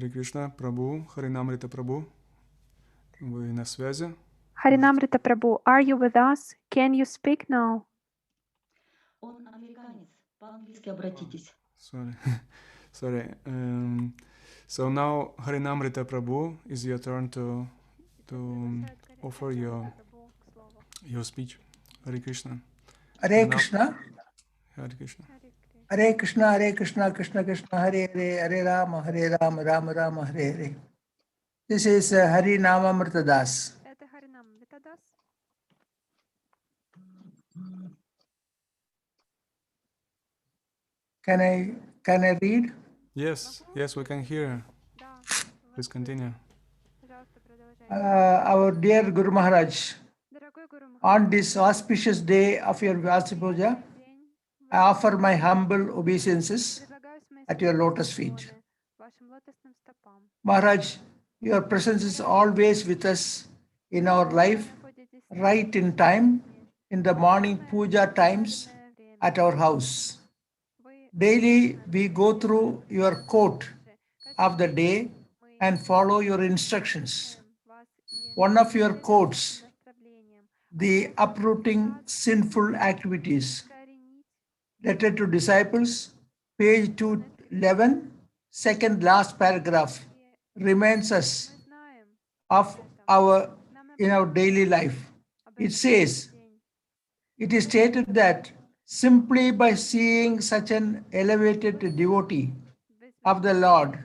Харе Кришна, Прабhu, Харинамрита Прабhu, вы на связи? Harinamrita Prabhu, are you with us? Can you speak now? Он американец. По-английски обратитесь. Sorry. Sorry. So now, Harinamrita Prabhu, is your turn to offer your speech. Hare Krishna. Hare Krishna. Hare Krishna. Hare Krishna, Hare Krishna, Krishna Krishna, Hare Hare, Hare Rama, Rama Rama, Hare Hare. This is Harinamamrita Das. Can I read? Yes, we can hear. Please continue. Our dear Guru Maharaj, on this auspicious day of your Vyasa Puja, I offer my humble obeisances at your lotus feet. Maharaj, your presence is always with us in our life, right in time, in the morning puja times at our house. Daily we go through your quote of the day and follow your instructions. One of your quotes, the uprooting sinful activities, letter to disciples, page 211, second last paragraph, reminds us of in our daily life. It says, it is stated that simply by seeing such an elevated devotee of the Lord,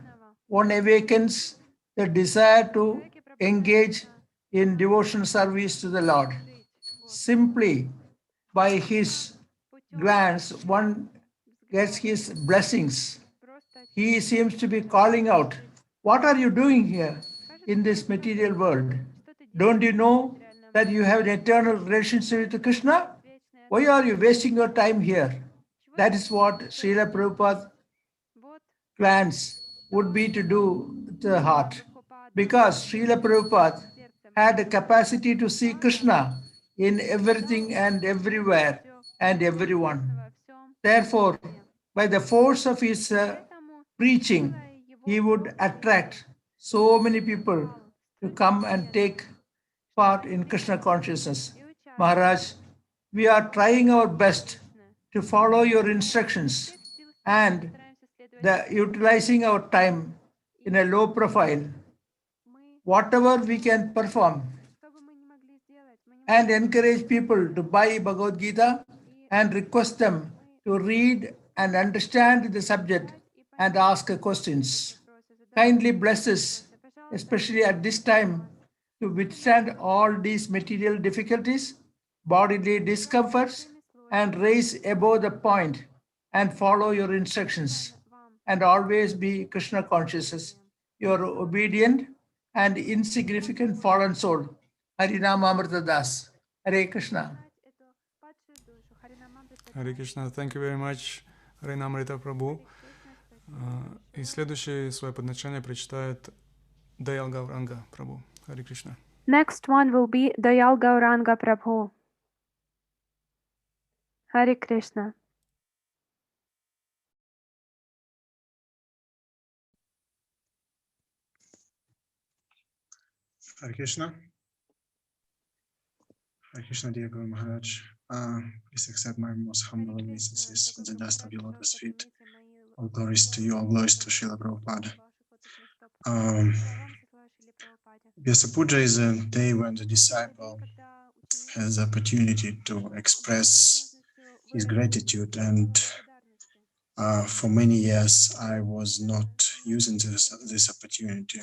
one awakens the desire to engage in devotional service to the Lord. Simply by his glance, one gets his blessings. He seems to be calling out, what are you doing here in this material world? Don't you know that you have an eternal relationship with Krishna? Why are you wasting your time here? That is what Srila Prabhupada plans would be to do to the heart. Because Srila Prabhupada had the capacity to see Krishna in everything and everywhere and everyone. Therefore, by the force of his preaching, he would attract so many people to come and take part in Krishna consciousness. Maharaj, we are trying our best to follow your instructions and utilizing our time in a low profile, whatever we can perform, and encourage people to buy Bhagavad Gita and request them to read and understand the subject and ask questions. Kindly bless us, especially at this time, to withstand all these material difficulties, bodily discomforts, and raise above the point and follow your instructions, and always be Krishna conscious, your obedient and insignificant fallen soul, Harinamamrita Das. Hare Krishna. Hare Krishna, thank you very much, Harinamrita Prabhu. И следующее свое подначение прочитает Doyal Gauranga Prabhu. Hare Krishna. Next one will be Doyal Gauranga Prabhu. Hare Krishna. Hare Krishna. Hare Krishna, dear Guru Maharaj. Please accept my most humble obeisances with the dust of your lotus feet. All glories to you, all glories to Srila Prabhupada. Vyasa Puja is a day when the disciple has the opportunity to express his gratitude, and for many years I was not using this opportunity.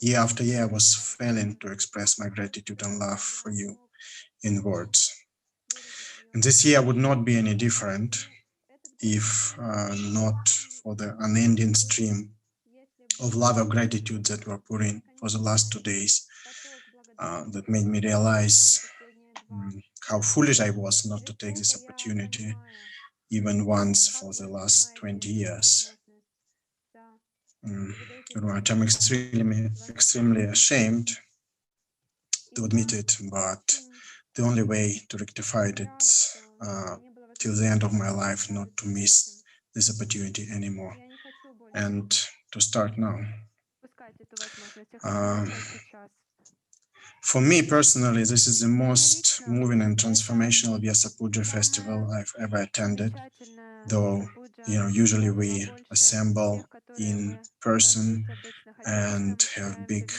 Year after year I was failing to express my gratitude and love for you in words. And this year would not be any different if not for the unending stream of love and gratitude that were pouring for the last 2 days that made me realize how foolish I was not to take this opportunity even once for the last 20 years. I'm extremely ashamed to admit it, but the only way to rectify it is till the end of my life not to miss this opportunity anymore and to start now. For me personally, this is the most moving and transformational Vyasa Puja festival I've ever attended. Though, usually we assemble in person and have big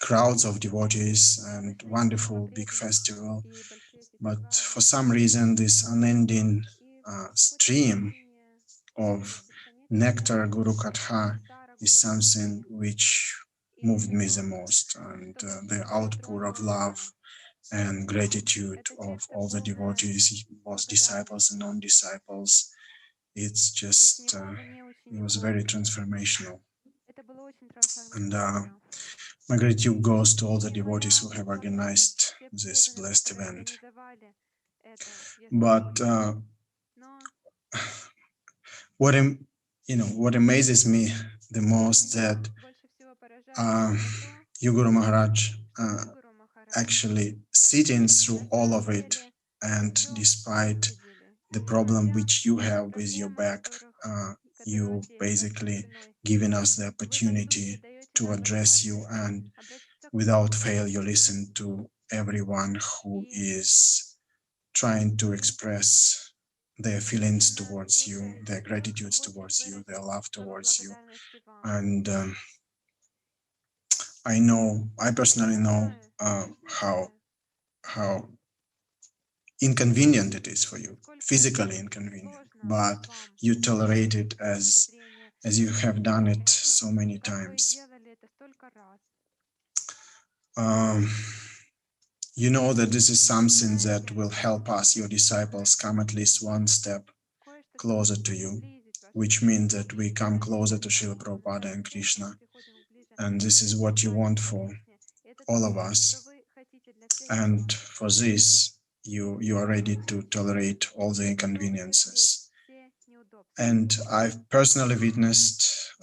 crowds of devotees and wonderful big festival. But for some reason, this unending stream of nectar Guru Katha is something which moved me the most, and the outpour of love and gratitude of all the devotees, both disciples and non-disciples. It's just, it was very transformational. And my gratitude goes to all the devotees who have organized this blessed event. But what amazes me the most that you, Guru Maharaj, actually sitting through all of it, and despite the problem which you have with your back, you basically giving us the opportunity to address you, and without fail you listen to everyone who is trying to express their feelings towards you, their gratitudes towards you, their love towards you. And I personally know how inconvenient it is for you, physically inconvenient, but you tolerate it as you have done it so many times. You know that this is something that will help us, your disciples, come at least one step closer to you, which means that we come closer to Srila Prabhupada and Krishna. And this is what you want for all of us. And for this, you are ready to tolerate all the inconveniences. And I've personally witnessed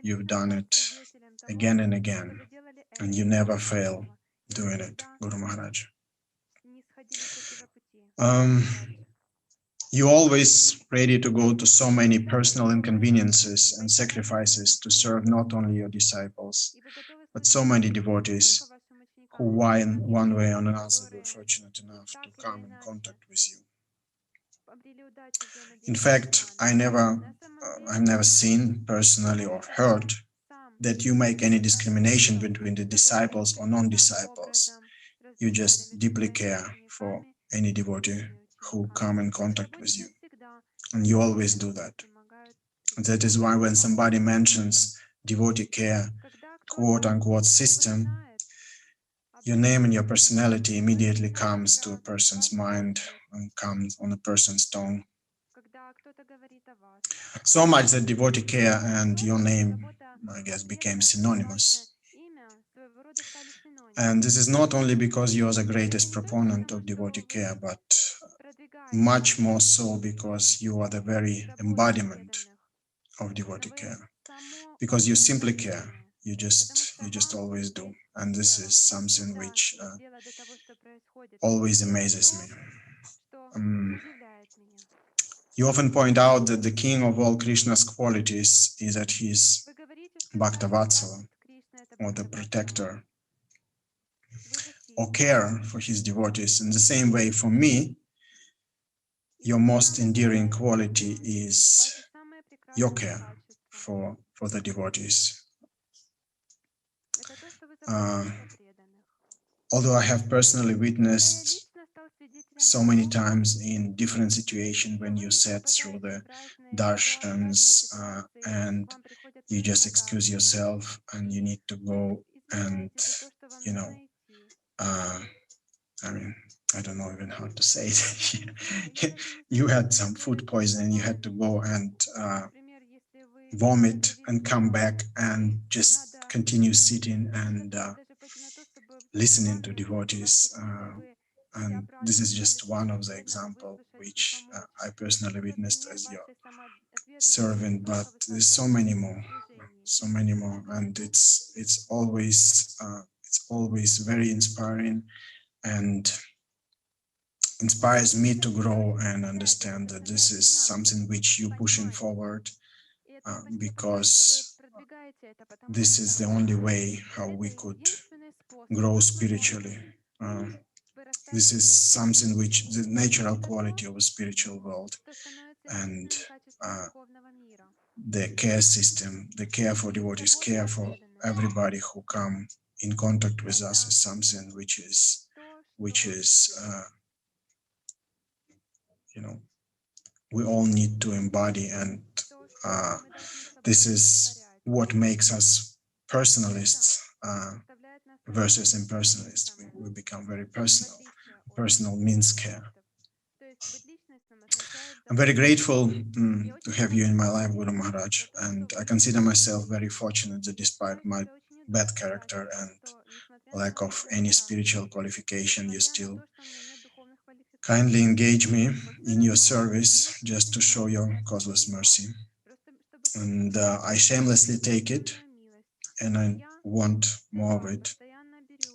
you've done it again and again, and you never fail doing it, Guru Maharaj. You're always ready to go to so many personal inconveniences and sacrifices to serve not only your disciples, but so many devotees who, one way or another, were fortunate enough to come in contact with you. In fact, I've never seen personally or heard that you make any discrimination between the disciples or non-disciples. You just deeply care for any devotee who come in contact with you. And you always do that. That is why when somebody mentions devotee care, quote-unquote system, your name and your personality immediately comes to a person's mind and comes on a person's tongue. So much that devotee care and your name, I guess, became synonymous. And this is not only because you are the greatest proponent of devotee care, but much more so because you are the very embodiment of devotee care. Because you simply care, you just always do. And this is something which always amazes me. You often point out that the king of all Krishna's qualities is that he is Bhaktavatsala, or the protector, or care for his devotees. In the same way, for me, your most endearing quality is your care for the devotees. Although I have personally witnessed so many times in different situations when you sat through the darshans and you just excuse yourself and you need to go and, I mean, I don't know even how to say it. You had some food poisoning, you had to go and vomit and come back and just continue sitting and listening to devotees. And this is just one of the examples which I personally witnessed as your servant, but there's so many more, and it's always very inspiring and inspires me to grow and understand that this is something which you're pushing forward because this is the only way how we could grow spiritually. This is something which the natural quality of a spiritual world, and the care system, the care for devotees, care for everybody who come in contact with us is something which is we all need to embody, and this is what makes us personalists versus impersonalists. We become very personal. Personal means care. I'm very grateful to have you in my life, Guru Maharaj, and I consider myself very fortunate that despite my bad character and lack of any spiritual qualification, you still kindly engage me in your service just to show your causeless mercy. And I shamelessly take it, and I want more of it,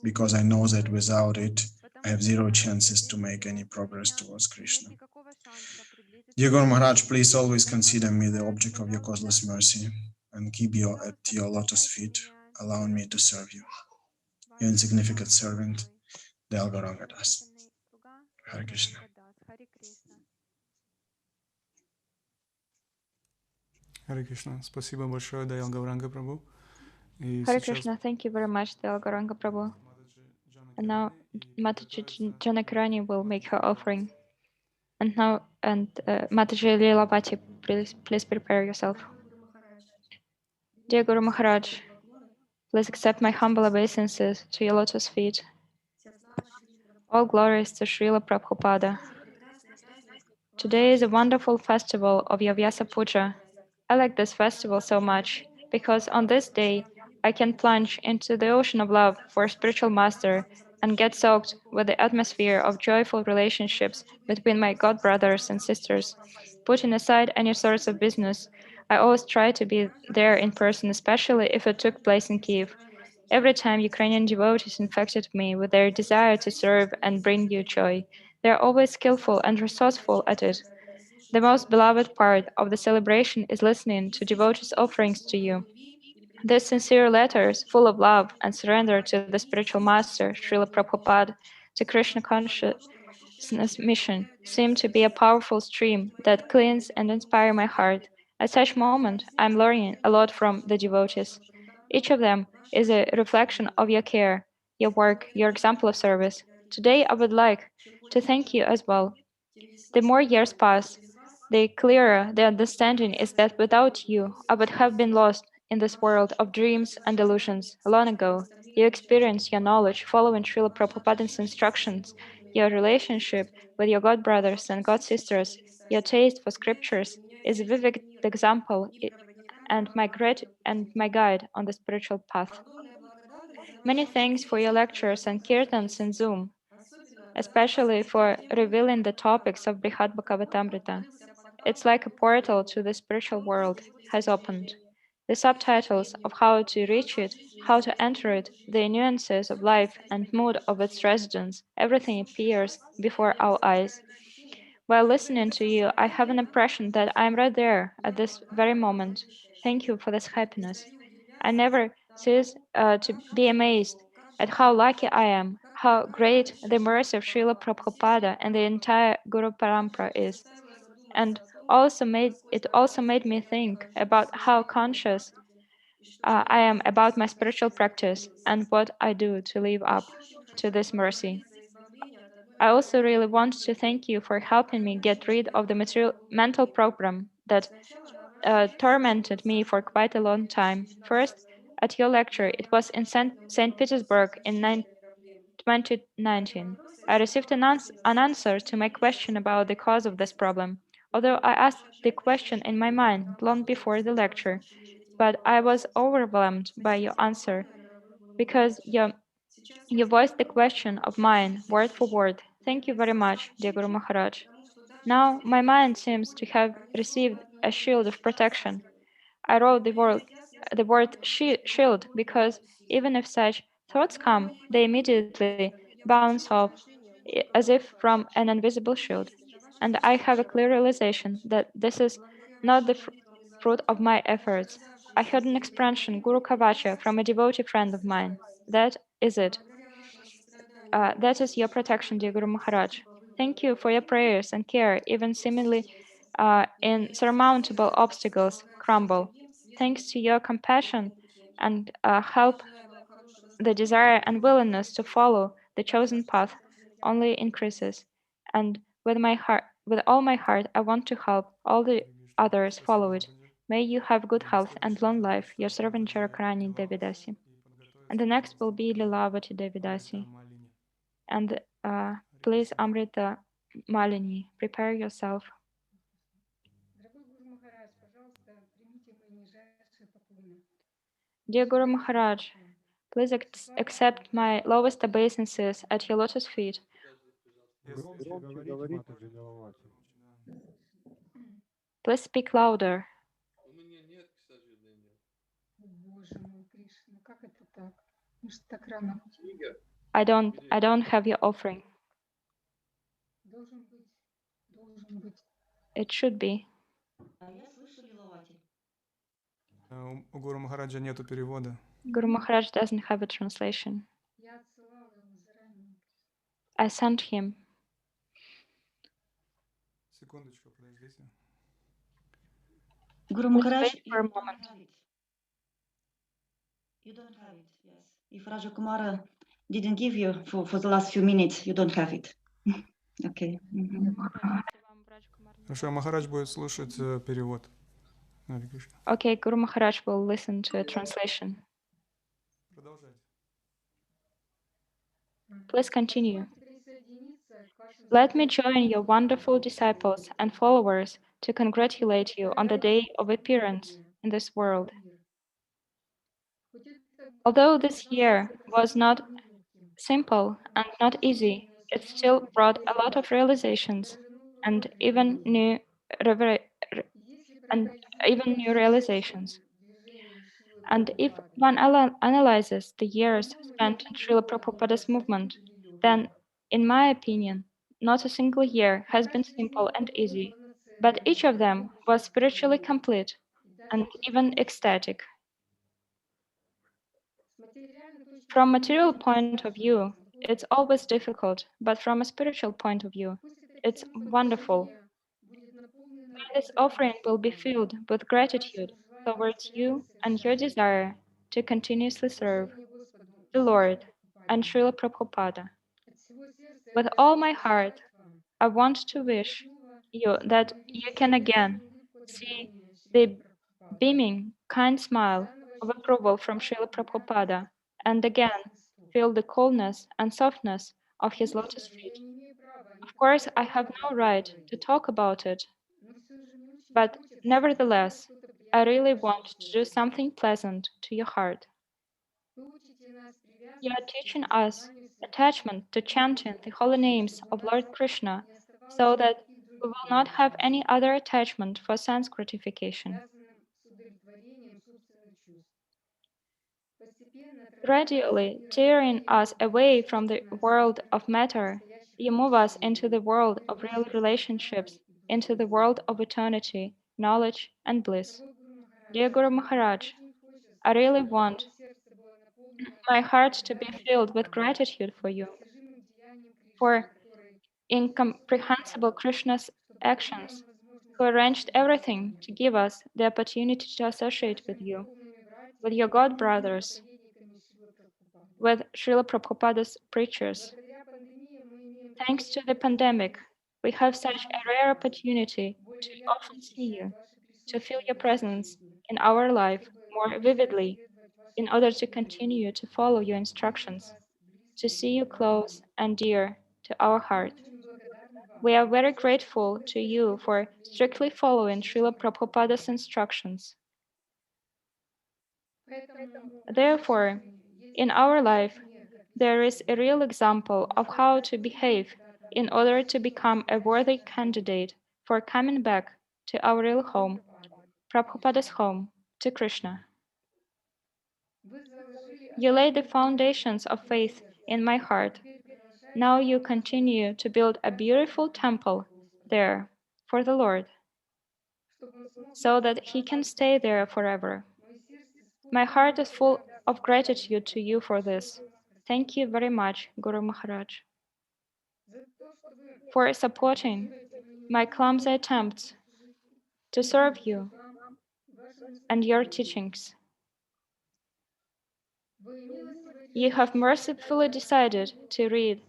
because I know that without it, I have zero chances to make any progress towards Krishna. Dear Guru Maharaj, please always consider me the object of your causeless mercy and keep you at your lotus feet, allowing me to serve you. Your insignificant servant, Doyal Gauranga Das. Hare Krishna. Харе Кришна. Спасибо большое, Даял Гауранга Прабhu. И Hare сейчас Krishna, thank you very much, Doyal Gauranga Prabhu. And now Mataji Janaki-rani will make her offering. And now, Mataji Lilavati, please prepare yourself. Dear Guru Maharaj, please accept my humble obeisances to your lotus feet. All glories to Srila Prabhupada. Today is a wonderful festival of your Vyasa Puja. I like this festival so much because on this day I can plunge into the ocean of love for a spiritual master and get soaked with the atmosphere of joyful relationships between my god brothers and sisters. Putting aside any sorts of business, I always try to be there in person, especially if it took place in Kiev. Every time Ukrainian devotees infected me with their desire to serve and bring you joy, they are always skillful and resourceful at it. The most beloved part of the celebration is listening to devotees' offerings to you. These sincere letters, full of love and surrender to the spiritual master, Srila Prabhupada, to Krishna consciousness mission, seem to be a powerful stream that cleans and inspires my heart. At such moment, I am learning a lot from the devotees. Each of them is a reflection of your care, your work, your example of service. Today, I would like to thank you as well. The more years pass, the clearer the understanding is that without you, I would have been lost in this world of dreams and illusions long ago. You experience your knowledge following Srila Prabhupada's instructions, your relationship with your god brothers and god sisters, your taste for scriptures is a vivid example and my guide on the spiritual path. Many thanks for your lectures and kirtans in Zoom, especially for revealing the topics of Brihad Bhagavatamrita. It's like a portal to the spiritual world has opened. The subtitles of how to reach it, how to enter it, the nuances of life and mood of its residents, everything appears before our eyes. While listening to you, I have an impression that I am right there at this very moment. Thank you for this happiness. I never cease to be amazed at how lucky I am, how great the mercy of Srila Prabhupada and the entire Guru Parampara is. And it also made me think about how conscious I am about my spiritual practice and what I do to live up to this mercy. I also really want to thank you for helping me get rid of the mental program that tormented me for quite a long time. First, at your lecture, it was in St. Petersburg in 2019. I received an answer to my question about the cause of this problem, although I asked the question in my mind long before the lecture. But I was overwhelmed by your answer because you voiced the question of mine word for word. Thank you very much, dear Guru Maharaj. Now my mind seems to have received a shield of protection. I wrote the word shield because even if such thoughts come, they immediately bounce off as if from an invisible shield. And I have a clear realization that this is not the fruit of my efforts. I heard an expression, Guru Kavacha, from a devotee friend of mine. That is it. That is your protection, dear Guru Maharaj. Thank you for your prayers and care, even seemingly insurmountable obstacles crumble. Thanks to your compassion and help, the desire and willingness to follow the chosen path only increases. And with all my heart, I want to help all the others follow it. May you have good health and long life, your servant Janaki-rani Devi Dasi. And the next will be Lilavati Devi Dasi. And please, Amrita-malini, prepare yourself. Dear Guru Maharaj, please accept my lowest obeisances at your lotus feet. Please speak louder. I don't have your offering. It should be. У Гуру Махараджа нету перевода. Guru Maharaj doesn't have a translation. I sent him. Секундочку, подождите. Guru Please Maharaj, wait for a moment. you don't have it, yes. If Raja Kumara didn't give you for the last few minutes, you don't have it. Okay. Хорошо, Махарадж будет слушать перевод. Okay, Guru Maharaj will listen to a translation. Продолжайте. Please continue. Let me join your wonderful disciples and followers to congratulate you on the day of appearance in this world. Although this year was not simple and not easy, it still brought a lot of realizations and even new realizations. And if one analyzes the years spent in Srila Prabhupada's movement, then, in my opinion, not a single year has been simple and easy, but each of them was spiritually complete and even ecstatic. From material point of view, it's always difficult, but from a spiritual point of view, it's wonderful. May this offering will be filled with gratitude towards you and your desire to continuously serve the Lord and Srila Prabhupada. With all my heart, I want to wish you that you can again see the beaming, kind smile of approval from Srila Prabhupada and again feel the coolness and softness of his lotus feet. Of course, I have no right to talk about it, but nevertheless, I really want to do something pleasant to your heart. You are teaching us attachment to chanting the holy names of Lord Krishna so that we will not have any other attachment for sense gratification. Gradually tearing us away from the world of matter, you move us into the world of real relationships, into the world of eternity, knowledge, and bliss. Dear Guru Maharaj, I really want my heart to be filled with gratitude for you, for incomprehensible Krishna's actions, who arranged everything to give us the opportunity to associate with you, with your God brothers, with Srila Prabhupada's preachers. Thanks to the pandemic, we have such a rare opportunity to often see you, to feel your presence in our life more vividly, in order to continue to follow your instructions, to see you close and dear to our heart. We are very grateful to you for strictly following Srila Prabhupada's instructions. Therefore, in our life, there is a real example of how to behave in order to become a worthy candidate for coming back to our real home, Prabhupada's home, to Krishna. You laid the foundations of faith in my heart. Now you continue to build a beautiful temple there for the Lord, so that he can stay there forever. My heart is full of gratitude to you for this. Thank you very much, Guru Maharaj, for supporting my clumsy attempts to serve you and your teachings. You have mercifully decided to read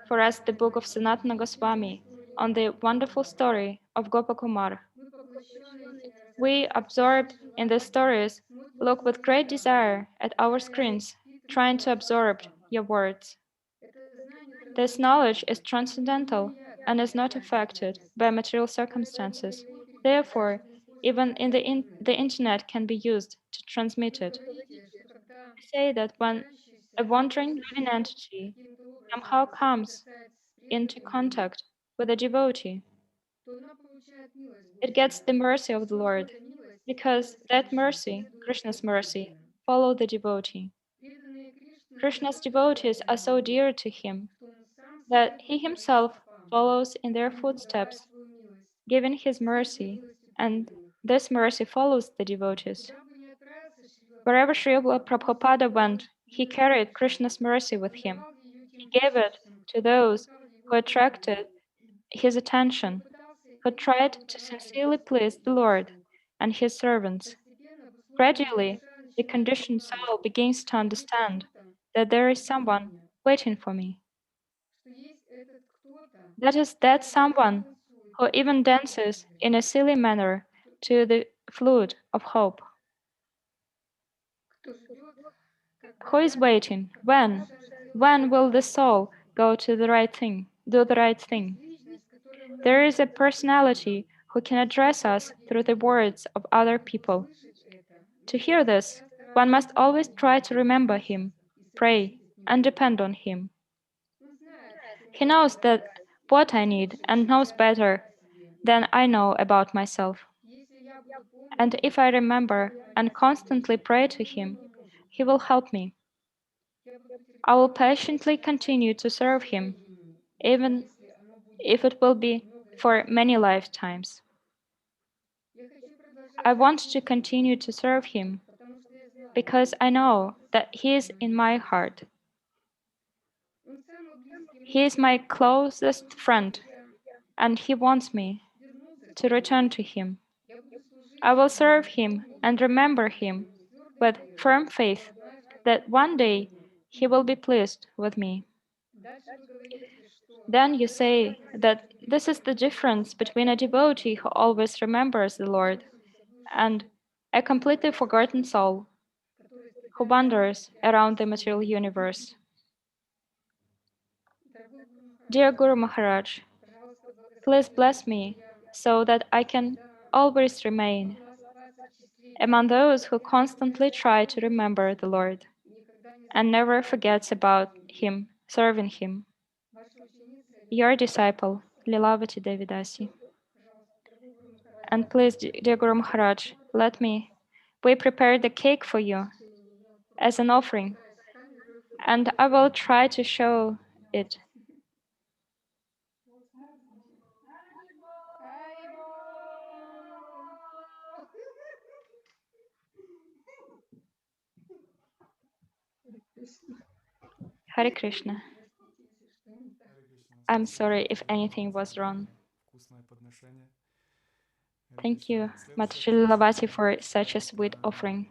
for us the book of Sanatana Goswami on the wonderful story of Gopakumar. We, absorbed in the stories, look with great desire at our screens, trying to absorb your words. This knowledge is transcendental and is not affected by material circumstances. Therefore, even the internet can be used to transmit it. I say that when a wandering living entity somehow comes into contact with a devotee, it gets the mercy of the Lord, because that mercy, Krishna's mercy, follows the devotee. Krishna's devotees are so dear to him that he himself follows in their footsteps, giving his mercy, and this mercy follows the devotees. Wherever Srila Prabhupada went, he carried Krishna's mercy with him. He gave it to those who attracted his attention, who tried to sincerely please the Lord and his servants. Gradually, the conditioned soul begins to understand that there is someone waiting for me. That is that someone who even dances in a silly manner to the flute of hope. Who is waiting? When? When will the soul go to the right thing, do the right thing? There is a personality who can address us through the words of other people. To hear this, one must always try to remember him, pray, and depend on him. He knows that what I need and knows better than I know about myself. And if I remember and constantly pray to him, he will help me. I will patiently continue to serve him, even if it will be for many lifetimes. I want to continue to serve him because I know that he is in my heart. He is my closest friend, and he wants me to return to him. I will serve him and remember him with firm faith that one day he will be pleased with me. Then you say that this is the difference between a devotee who always remembers the Lord and a completely forgotten soul who wanders around the material universe. Dear Guru Maharaj, please bless me so that I can always remain among those who constantly try to remember the Lord and never forgets about him, serving him. Your disciple, Lilavati Devi Dasi. And please, dear Guru Maharaj, we prepare the cake for you as an offering, and I will try to show it. Hare Krishna. I'm sorry if anything was wrong. Thank you, Mataji Lilavati, for such a sweet offering.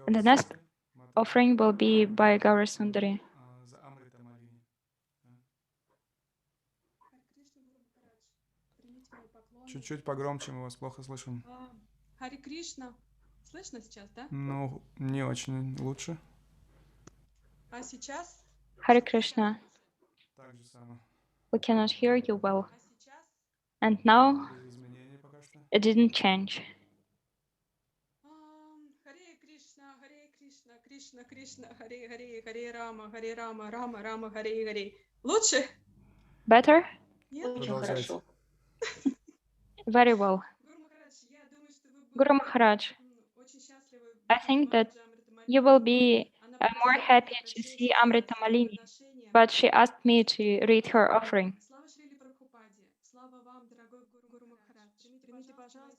And the next offering will be by Gaurasundari. За Amrita-malini. Чуть-чуть погромче, мы вас плохо слышим. Харе Кришна. Слышно сейчас, да? Ну, не очень лучше. А сейчас? Hare Krishna. Так же самое. We cannot hear you well. А сейчас? And now Без изменений пока что. it didn't change. Харе Кришна, Кришна, Кришна, Харе Харе, Харе Рама, Рама, Рама, Харе Харе. Лучше? Better? Нет? Очень хорошо. Very well. Guru Maharaj, I think that you will be more happy to see Amrita-malini, but she asked me to read her offering.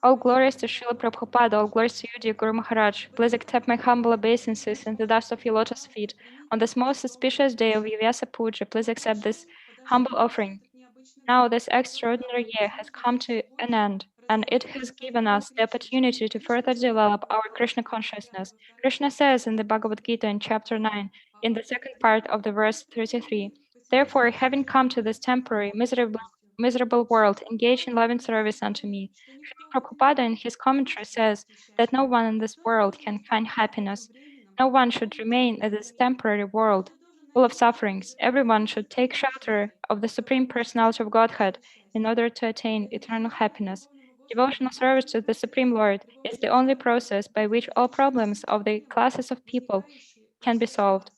All glories to Srila Prabhupada, all glories to you, dear Guru Maharaj. Please accept my humble obeisances and the dust of your lotus feet. On this most auspicious day of your Vyasa Puja, please accept this humble offering. Now this extraordinary year has come to an end, and it has given us the opportunity to further develop our Krishna consciousness. Krishna says in the Bhagavad Gita in chapter 9, in the second part of the verse 33, therefore, having come to this temporary, miserable world, engage in loving service unto me. Srila Prabhupada in his commentary says that no one in this world can find happiness. No one should remain in this temporary world full of sufferings. Everyone should take shelter of the Supreme Personality of Godhead in order to attain eternal happiness. Devotional service to the Supreme Lord is the only process by which all problems of the classes of people can be solved.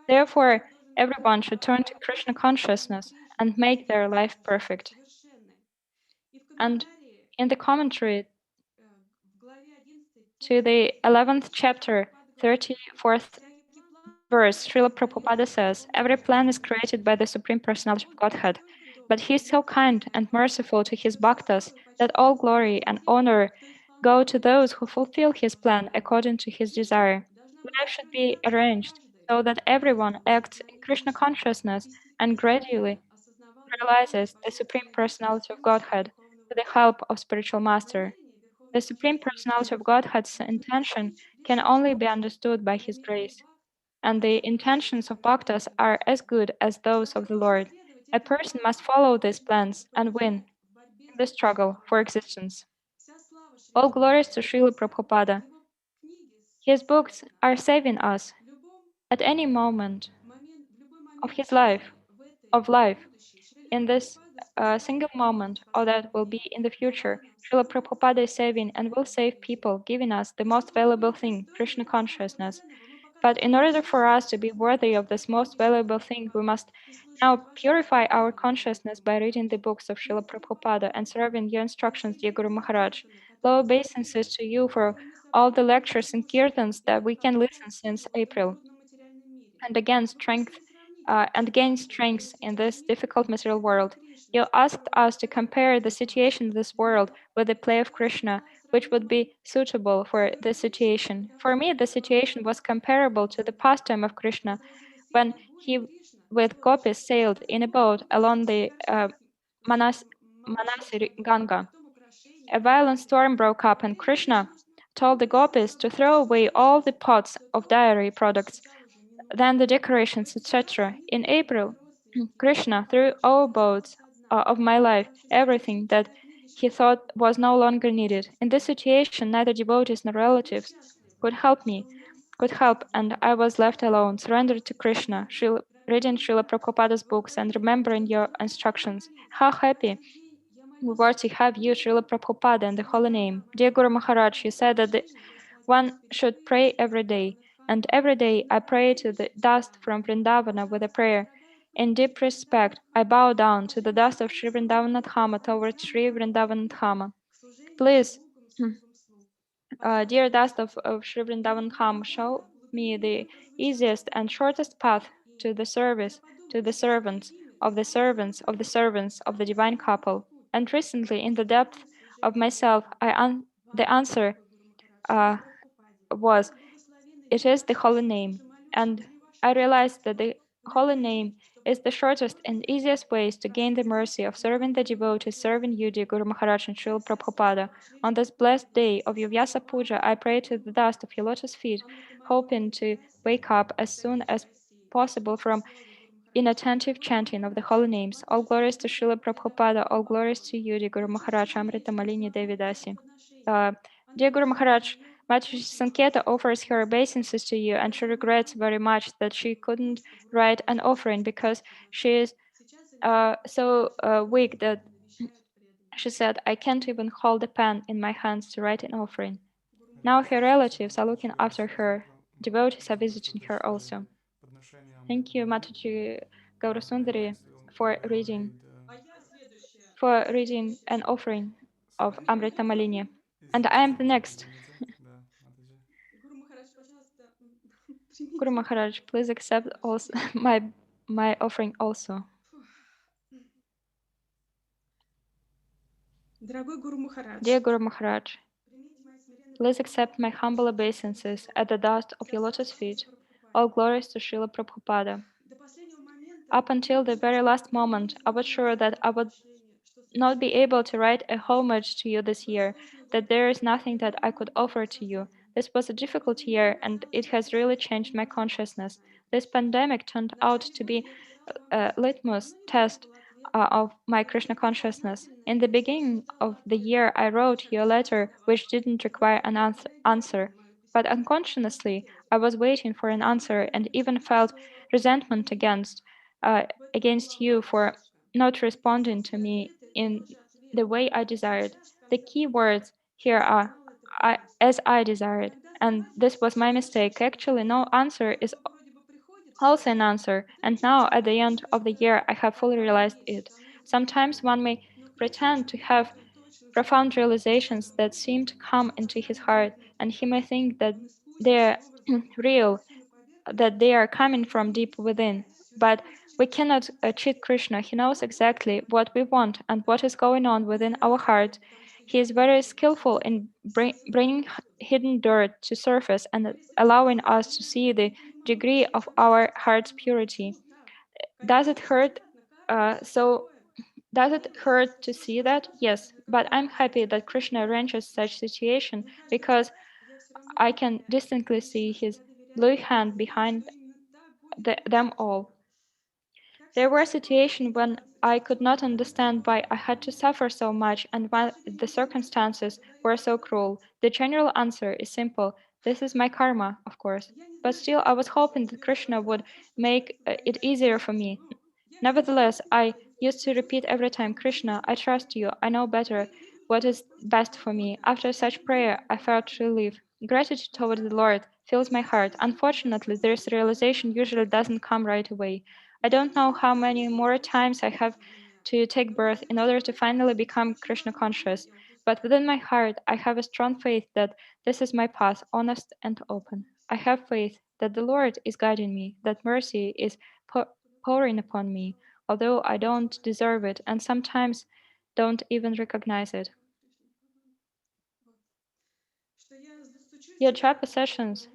Therefore, everyone should turn to Krishna consciousness and make their life perfect. And in the commentary to the 11th chapter, 34th verse, Srila Prabhupada says, every plan is created by the Supreme Personality of Godhead, but he is so kind and merciful to his bhaktas that all glory and honor go to those who fulfill his plan according to his desire. Life should be arranged so that everyone acts in Krishna consciousness and gradually realizes the Supreme Personality of Godhead with the help of spiritual master. The Supreme Personality of Godhead's intention can only be understood by his grace, and the intentions of bhaktas are as good as those of the Lord. A person must follow these plans and win in the struggle for existence. All glories to Srila Prabhupada. His books are saving us at any moment of his life, in this single moment, or that will be in the future. Srila Prabhupada is saving and will save people, giving us the most valuable thing, Krishna consciousness. But in order for us to be worthy of this most valuable thing, we must now purify our consciousness by reading the books of Srila Prabhupada and serving your instructions, dear Guru Maharaj. Low obeisances to you for all the lectures and kirtans that we can listen since April, and again gain strength in this difficult material world. You asked us to compare the situation of this world with the play of Krishna, which would be suitable for this situation. For me, the situation was comparable to the pastime of Krishna when he with gopis sailed in a boat along the Manasiri Ganga. A violent storm broke up, and Krishna told the gopis to throw away all the pots of dairy products, then the decorations, etc. In April, Krishna threw overboard of my life everything that he thought was no longer needed. In this situation, neither devotees nor relatives could help, and I was left alone, surrendered to Krishna, reading Srila Prabhupada's books and remembering your instructions. How happy we were to have you, Srila Prabhupada, in the holy name. Dear Guru Maharaj, you said that one should pray every day, and every day I pray to the dust from Vrindavana with a prayer. In deep respect, I bow down to the dust of Sri Vrindavana Dhama towards Sri Vrindavana Dhama. Please, dear dust of Sri Vrindavan Dham, show me the easiest and shortest path to the service, to the servants of the servants of the servants of the divine couple. And recently, in the depth of myself, the answer was, it is the holy name. And I realized that the holy name is the shortest and easiest ways to gain the mercy of serving the devotees, serving you, dear Guru Maharaj and Srila Prabhupada. On this blessed day of your Vyasa Puja, I pray to the dust of your lotus feet, hoping to wake up as soon as possible from inattentive chanting of the holy names. All glories to Srila Prabhupada, all glories to you, dear Guru Maharaj, Amrita-malini, devi, dasi. Dear Guru Maharaj, Mataji Sanketa offers her obeisances to you, and she regrets very much that she couldn't write an offering because she is so weak that she said, I can't even hold a pen in my hands to write an offering. Now her relatives are looking after her. Devotees are visiting her also. Thank you, Mataji Gaurasundari, for reading an offering of Amrita-malini. And I am the next. Guru Maharaj, please accept also my offering also. Дорогой Гуру Махарадж, Dear Guru Maharaj, please accept my humble obeisances at the dust of your lotus feet. All glories to Srila Prabhupada. до последнего момента Up until the very last moment, I was sure that I would not be able to write a homage to you this year, that there is nothing that I could offer to you. This was a difficult year, and it has really changed my consciousness. This pandemic turned out to be a litmus test of my Krishna consciousness. In the beginning of the year, I wrote you a letter which didn't require an answer, but unconsciously, I was waiting for an answer and even felt resentment against you for not responding to me in the way I desired. The key words here are as I desired, and this was my mistake. Actually, no answer is also an answer, and now at the end of the year, I have fully realized it. Sometimes one may pretend to have profound realizations that seem to come into his heart, and he may think that they're real, that they are coming from deep within. But we cannot cheat Krishna. He knows exactly what we want and what is going on within our heart. He is very skillful in bringing hidden dirt to surface and allowing us to see the degree of our heart's purity. Does it hurt? So does it hurt to see that? Yes, but I'm happy that Krishna arranges such situation because I can distinctly see his blue hand behind them all. There were situations when I could not understand why I had to suffer so much and why the circumstances were so cruel. The general answer is simple. This is my karma, of course. But still, I was hoping that Krishna would make it easier for me. Nevertheless, I used to repeat every time, Krishna, I trust you. I know better what is best for me. After such prayer, I felt relief. Gratitude toward the Lord fills my heart. Unfortunately, this realization usually doesn't come right away. I don't know how many more times I have to take birth in order to finally become Krishna conscious, but within my heart, I have a strong faith that this is my path, honest and open. I have faith that the Lord is guiding me, that mercy is pouring upon me, although I don't deserve it and sometimes don't even recognize it. что я стучусь в Your дверь, japa sessions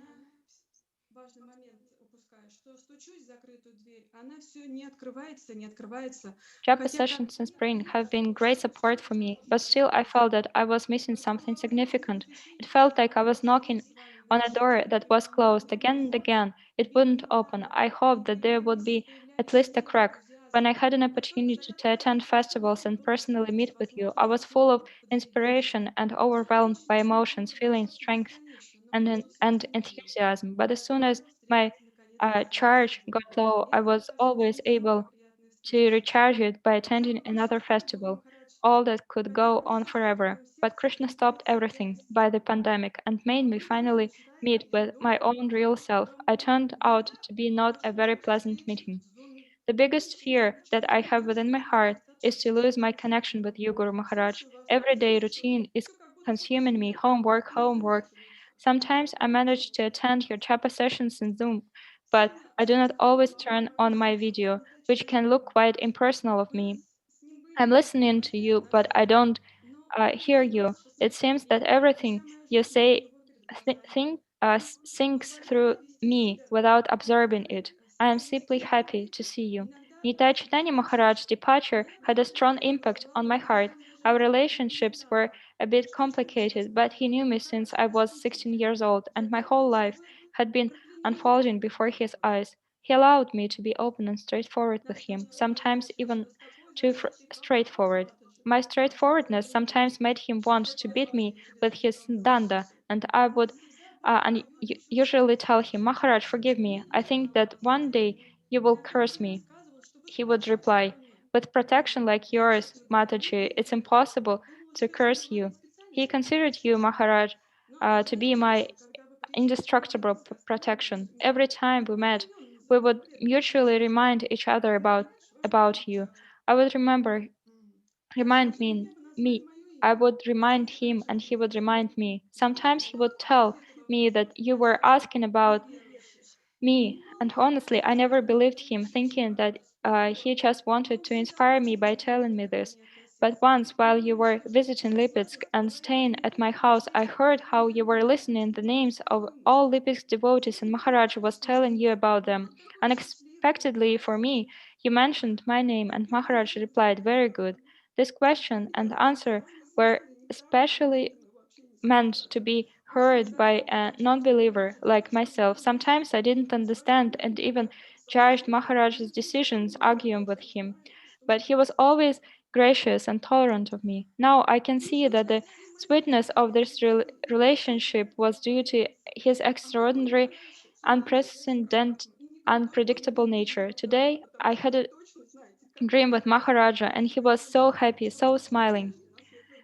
она важный момент упускаю, что стучусь в закрытую дверь, она все не открывается, не открывается. Japa sessions in spring have been great support for me, but still I felt that I was missing something significant. It felt like I was knocking on a door that was closed again and again. It wouldn't open. I hoped that there would be at least a crack. When I had an opportunity to attend festivals and personally meet with you, I was full of inspiration and overwhelmed by emotions, feeling strength and enthusiasm. But as soon as my charge got low, I was always able to recharge it by attending another festival, all that could go on forever. But Krishna stopped everything by the pandemic and made me finally meet with my own real self. I turned out to be not a very pleasant meeting. The biggest fear that I have within my heart is to lose my connection with you, Guru Maharaj. Everyday routine is consuming me, homework, homework. Sometimes I manage to attend your chapa sessions in Zoom, but I do not always turn on my video, which can look quite impersonal of me. I'm listening to you, but I don't hear you. It seems that everything you say sinks through me without absorbing it. I am simply happy to see you. Nitay Chaitanya Maharaj's departure had a strong impact on my heart. Our relationships were a bit complicated, but he knew me since I was 16 years old, and my whole life had been unfolding before his eyes. He allowed me to be open and straightforward with him, sometimes even too straightforward. My straightforwardness sometimes made him want to beat me with his danda, and I would usually tell him, Maharaj, forgive me. I think that one day you will curse me. He would reply, with protection like yours, Mataji, it's impossible to curse you. He considered you, Maharaj, to be my indestructible protection. Every time we met, we would mutually remind each other about you. I would remind me. I would remind him, and he would remind me. Sometimes he would tell me that you were asking about me, and honestly, I never believed him, thinking that he just wanted to inspire me by telling me this. But once, while you were visiting Lipetsk and staying at my house, I heard how you were listening the names of all Lipetsk devotees, and Maharaj was telling you about them. Unexpectedly for me, you mentioned my name, and Maharaj replied, "Very good." This question and answer were especially meant to be heard by a non-believer like myself. Sometimes I didn't understand and even judged Maharaj's decisions, arguing with him. But he was always gracious and tolerant of me. Now I can see that the sweetness of this relationship was due to his extraordinary, unprecedented, unpredictable nature. Today I had a dream with Maharaja, and he was so happy, so smiling.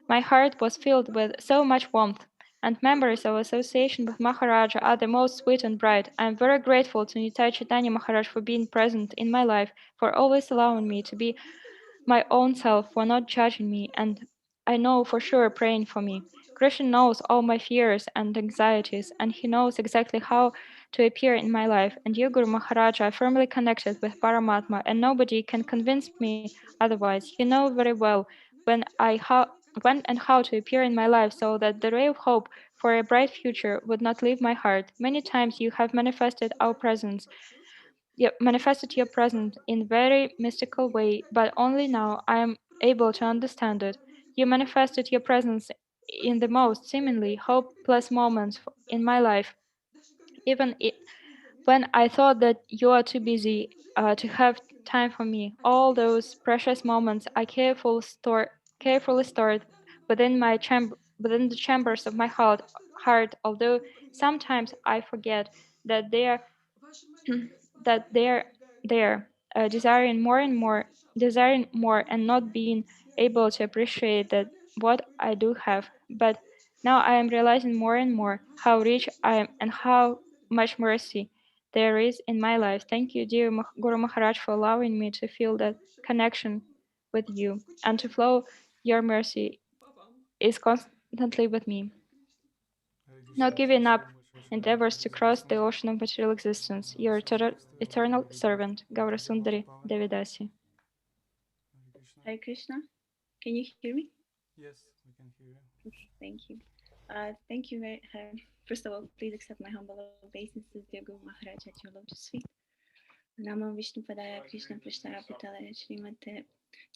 My heart was filled with so much warmth, and memories of association with Maharaja are the most sweet and bright. I am very grateful to Nitay Chaitanya Maharaj for being present in my life, for always allowing me to be my own self, for not judging me, and I know for sure praying for me. Krishna knows all my fears and anxieties, and he knows exactly how to appear in my life. And you, Guru Maharaj, are firmly connected with Paramatma, and nobody can convince me otherwise. You know very well when and how to appear in my life so that the ray of hope for a bright future would not leave my heart. Many times you have manifested your presence in very mystical way, but only now I am able to understand it. You manifested your presence in the most seemingly hopeless moments in my life, even when I thought that you are too busy to have time for me. All those precious moments I carefully stored within the chambers of my heart, although sometimes I forget that they are that they're there, desiring more, and not being able to appreciate that what I do have. But now I am realizing more and more how rich I am and how much mercy there is in my life. Thank you, dear Guru Maharaj, for allowing me to feel that connection with you and to flow. Your mercy is constantly with me, not giving up endeavors to cross the ocean of material existence. Your eternal servant, Gaurasundari, Devi Dasi. Hare Krishna. Can you hear me? Yes, we can hear you. Okay, thank you. Thank you very first of all, please accept my humble obeisances, dear Guru Maharaj, at your lotus feet. Namam Vishnu Padaya Krishna Prashtara Bhutalaya Srimate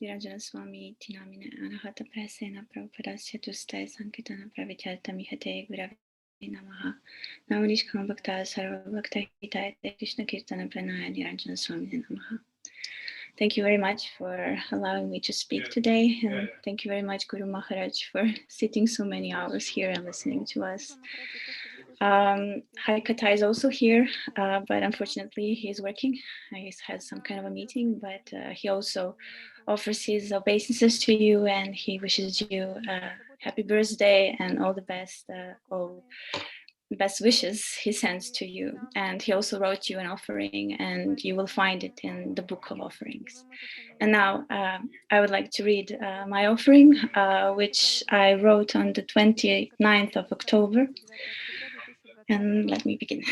Niranjana Swami Tinamine Anahata Prasena Prabhupadasya Tustai Sankitana Pravicharta Mihate Gurave Namaha Namanishkam Bhakta Sarva Bhakta Hitaya Krishna Kirtana Pranaya Niranjana Swami Namaha. Thank you very much for allowing me to speak today, and thank you very much, Guru Maharaj, for sitting so many hours here and listening to us. Harikata is also here, but unfortunately he's working. He has some kind of a meeting, but he also offers his obeisances to you, and he wishes you a happy birthday and all the best, all best wishes he sends to you. And he also wrote you an offering, and you will find it in the book of offerings. And now I would like to read my offering, which I wrote on the 29th of October. And let me begin.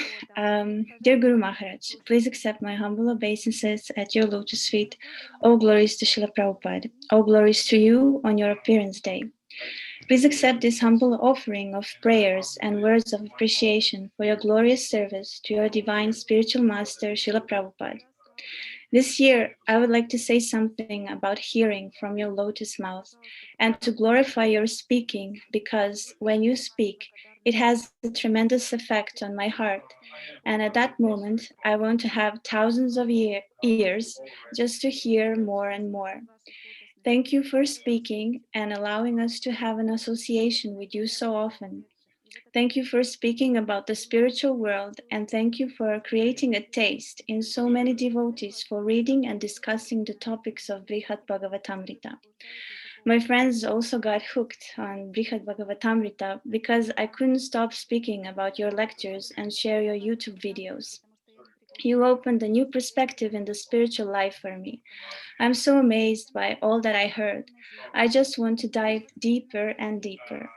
Dear Guru Maharaj, please accept my humble obeisances at your lotus feet. All glories to Srila Prabhupada. All glories to you on your appearance day. Please accept this humble offering of prayers and words of appreciation for your glorious service to your divine spiritual master, Srila Prabhupada. This year, I would like to say something about hearing from your lotus mouth and to glorify your speaking, because when you speak, it has a tremendous effect on my heart. And at that moment, I want to have thousands of ears just to hear more and more. Thank you for speaking and allowing us to have an association with you so often. Thank you for speaking about the spiritual world, and thank you for creating a taste in so many devotees for reading and discussing the topics of Brihad Bhagavatamrita. My friends also got hooked on Brihad Bhagavatamrita because I couldn't stop speaking about your lectures and share your YouTube videos. You opened a new perspective in the spiritual life for me. I'm so amazed by all that I heard. I just want to dive deeper and deeper.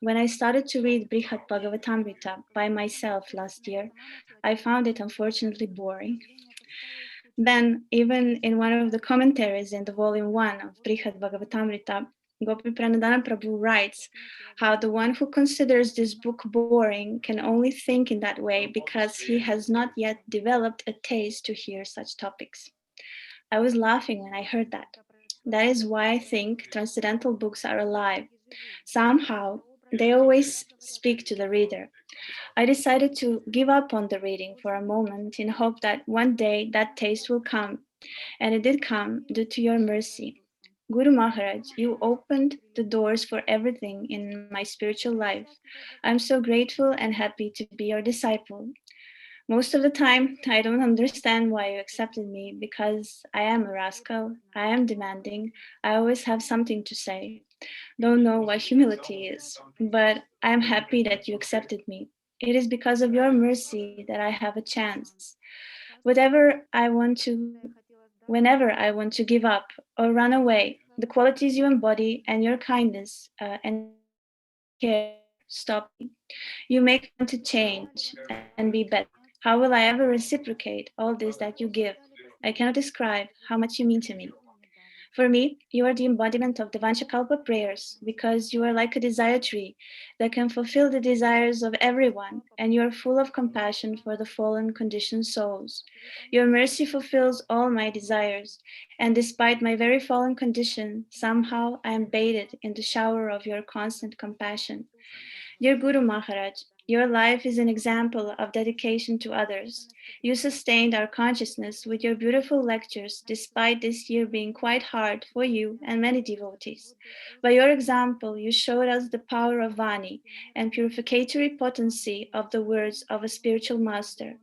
When I started to read Brihad Bhagavatamrita by myself last year, I found it unfortunately boring. Then, even in one of the commentaries in the volume 1 of Brihad Bhagavatamrita, Gopi Pranadhana Prabhu writes how the one who considers this book boring can only think in that way because he has not yet developed a taste to hear such topics. I was laughing when I heard that. That is why I think transcendental books are alive. Somehow, they always speak to the reader. I decided to give up on the reading for a moment in hope that one day that taste will come, and it did come due to your mercy. Guru Maharaj, you opened the doors for everything in my spiritual life. I'm so grateful and happy to be your disciple. Most of the time, I don't understand why you accepted me because I am a rascal, I am demanding, I always have something to say. Don't know what humility is, but I am happy that you accepted me. It is because of your mercy that I have a chance. Whatever I want to, whenever I want to give up or run away, the qualities you embody and your kindness and care stop me. You make me want to change and be better. How will I ever reciprocate all this that you give? I cannot describe how much you mean to me. For me, you are the embodiment of the Vanchakalpa prayers because you are like a desire tree that can fulfill the desires of everyone, and you are full of compassion for the fallen conditioned souls. Your mercy fulfills all my desires, and despite my very fallen condition, somehow I am bathed in the shower of your constant compassion. Dear Guru Maharaj, your life is an example of dedication to others. You sustained our consciousness with your beautiful lectures, despite this year being quite hard for you and many devotees. By your example, you showed us the power of Vani and purificatory potency of the words of a spiritual master.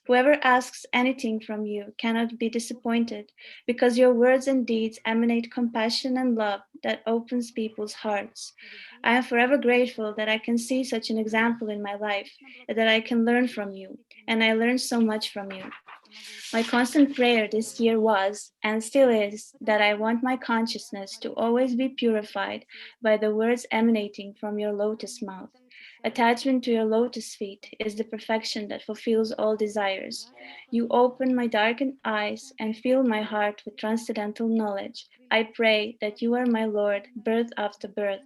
Whoever asks anything from you cannot be disappointed because your words and deeds emanate compassion and love that opens people's hearts. I am forever grateful that I can see such an example in my life, that I can learn from you, and I learned so much from you. My constant prayer this year was, and still is, that I want my consciousness to always be purified by the words emanating from your lotus mouth. Attachment to your lotus feet is the perfection that fulfills all desires. You open my darkened eyes and fill my heart with transcendental knowledge. I pray that you are my Lord, birth after birth.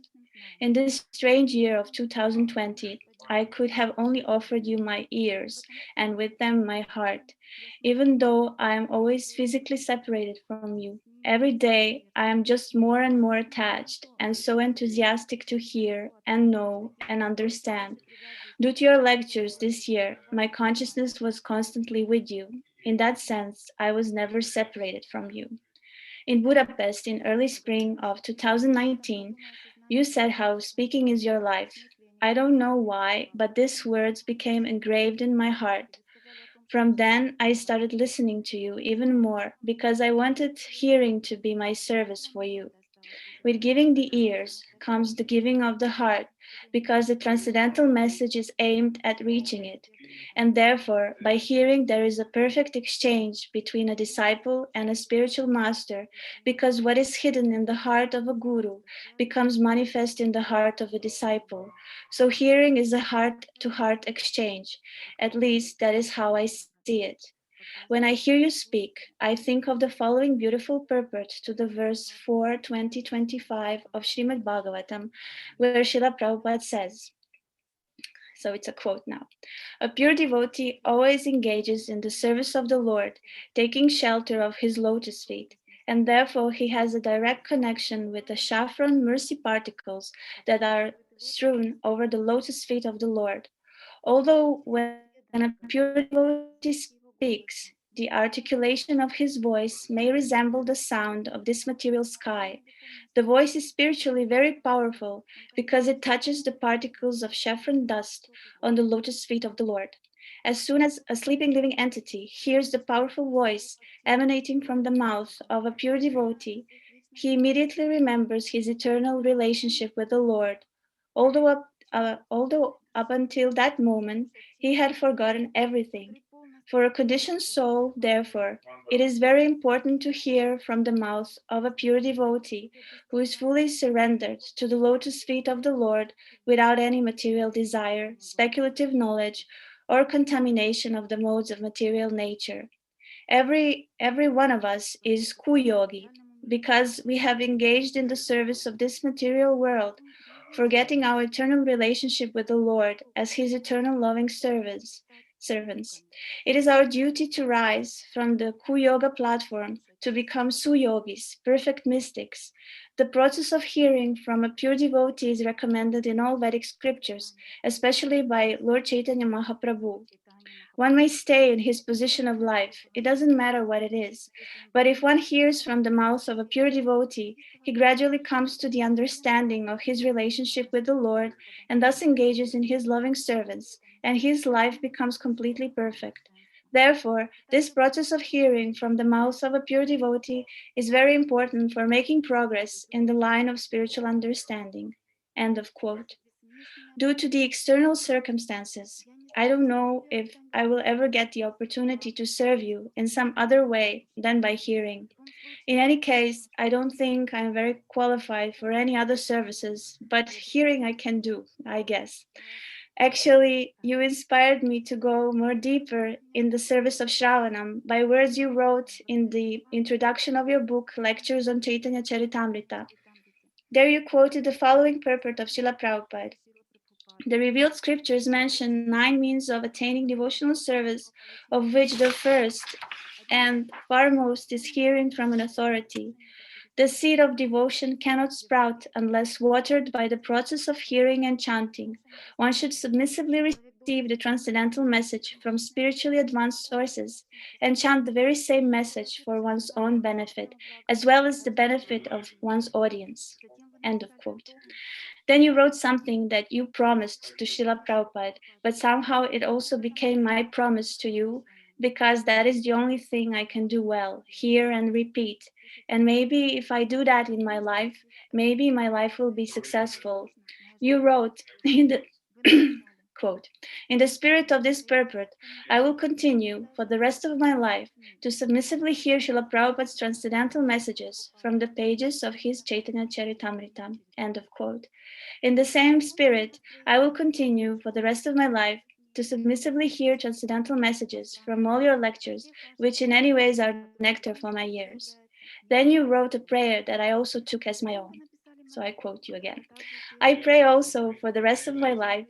In this strange year of 2020, I could have only offered you my ears and with them my heart. Even though I am always physically separated from you, every day I am just more and more attached and so enthusiastic to hear and know and understand. Due to your lectures this year, my consciousness was constantly with you. In that sense, I was never separated from you. In Budapest in early spring of 2019, you said how speaking is your life. I don't know why, but these words became engraved in my heart. From then, I started listening to you even more because I wanted hearing to be my service for you. With giving the ears comes the giving of the heart, because the transcendental message is aimed at reaching it. And therefore, by hearing, there is a perfect exchange between a disciple and a spiritual master, because what is hidden in the heart of a guru becomes manifest in the heart of a disciple. So hearing is a heart-to-heart exchange. At least that is how I see it. When I hear you speak, I think of the following beautiful purport to the verse 4:20-25 of Srimad Bhagavatam, where Srila Prabhupada says, so it's a quote now. A pure devotee always engages in the service of the Lord, taking shelter of his lotus feet, and therefore he has a direct connection with the saffron mercy particles that are strewn over the lotus feet of the Lord. Although when a pure devotee speaks, the articulation of his voice may resemble the sound of this material sky. The voice is spiritually very powerful because it touches the particles of saffron dust on the lotus feet of the Lord. As soon as a sleeping living entity hears the powerful voice emanating from the mouth of a pure devotee, he immediately remembers his eternal relationship with the Lord. Although up until that moment, he had forgotten everything. For a conditioned soul, therefore, it is very important to hear from the mouth of a pure devotee who is fully surrendered to the lotus feet of the Lord without any material desire, speculative knowledge, or contamination of the modes of material nature. Every one of us is kuyogi because we have engaged in the service of this material world, forgetting our eternal relationship with the Lord as his eternal loving servants. It is our duty to rise from the Kuyoga platform to become Suyogis, perfect mystics. The process of hearing from a pure devotee is recommended in all Vedic scriptures, especially by Lord Chaitanya Mahaprabhu. One may stay in his position of life, it doesn't matter what it is. But if one hears from the mouth of a pure devotee, he gradually comes to the understanding of his relationship with the Lord and thus engages in his loving service, and his life becomes completely perfect. Therefore, this process of hearing from the mouth of a pure devotee is very important for making progress in the line of spiritual understanding. End of quote. Due to the external circumstances, I don't know if I will ever get the opportunity to serve you in some other way than by hearing. In any case, I don't think I'm very qualified for any other services, but hearing I can do, I guess. Actually, you inspired me to go more deeper in the service of Shravanam by words you wrote in the introduction of your book, Lectures on Chaitanya Charitamrita. There you quoted the following purport of Srila Prabhupada. The revealed scriptures mention 9 means of attaining devotional service, of which the first and foremost is hearing from an authority. The seed of devotion cannot sprout unless watered by the process of hearing and chanting. One should submissively receive the transcendental message from spiritually advanced sources and chant the very same message for one's own benefit, as well as the benefit of one's audience. End of quote. Then you wrote something that you promised to Srila Prabhupada, but somehow it also became my promise to you, because that is the only thing I can do well, hear and repeat. And maybe if I do that in my life, maybe my life will be successful. You wrote in the quote, "In the spirit of this purport, I will continue for the rest of my life to submissively hear Srila Prabhupada's transcendental messages from the pages of his Chaitanya Charitamrita." End of quote. In the same spirit, I will continue for the rest of my life to submissively hear transcendental messages from all your lectures, which in any ways are nectar for my ears. Then you wrote a prayer that I also took as my own. So I quote you again. I pray also for the rest of my life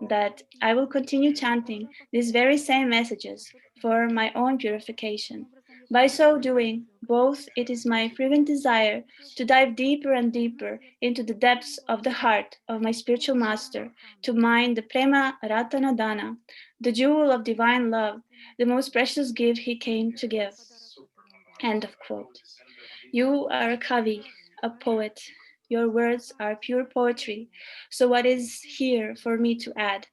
that I will continue chanting these very same messages for my own purification. By so doing, both it is my fervent desire to dive deeper and deeper into the depths of the heart of my spiritual master, to mine the Prema Ratana Dana, the jewel of divine love, the most precious gift he came to give. End of quote. You are a kavi, a poet. Your words are pure poetry. So what is here for me to add?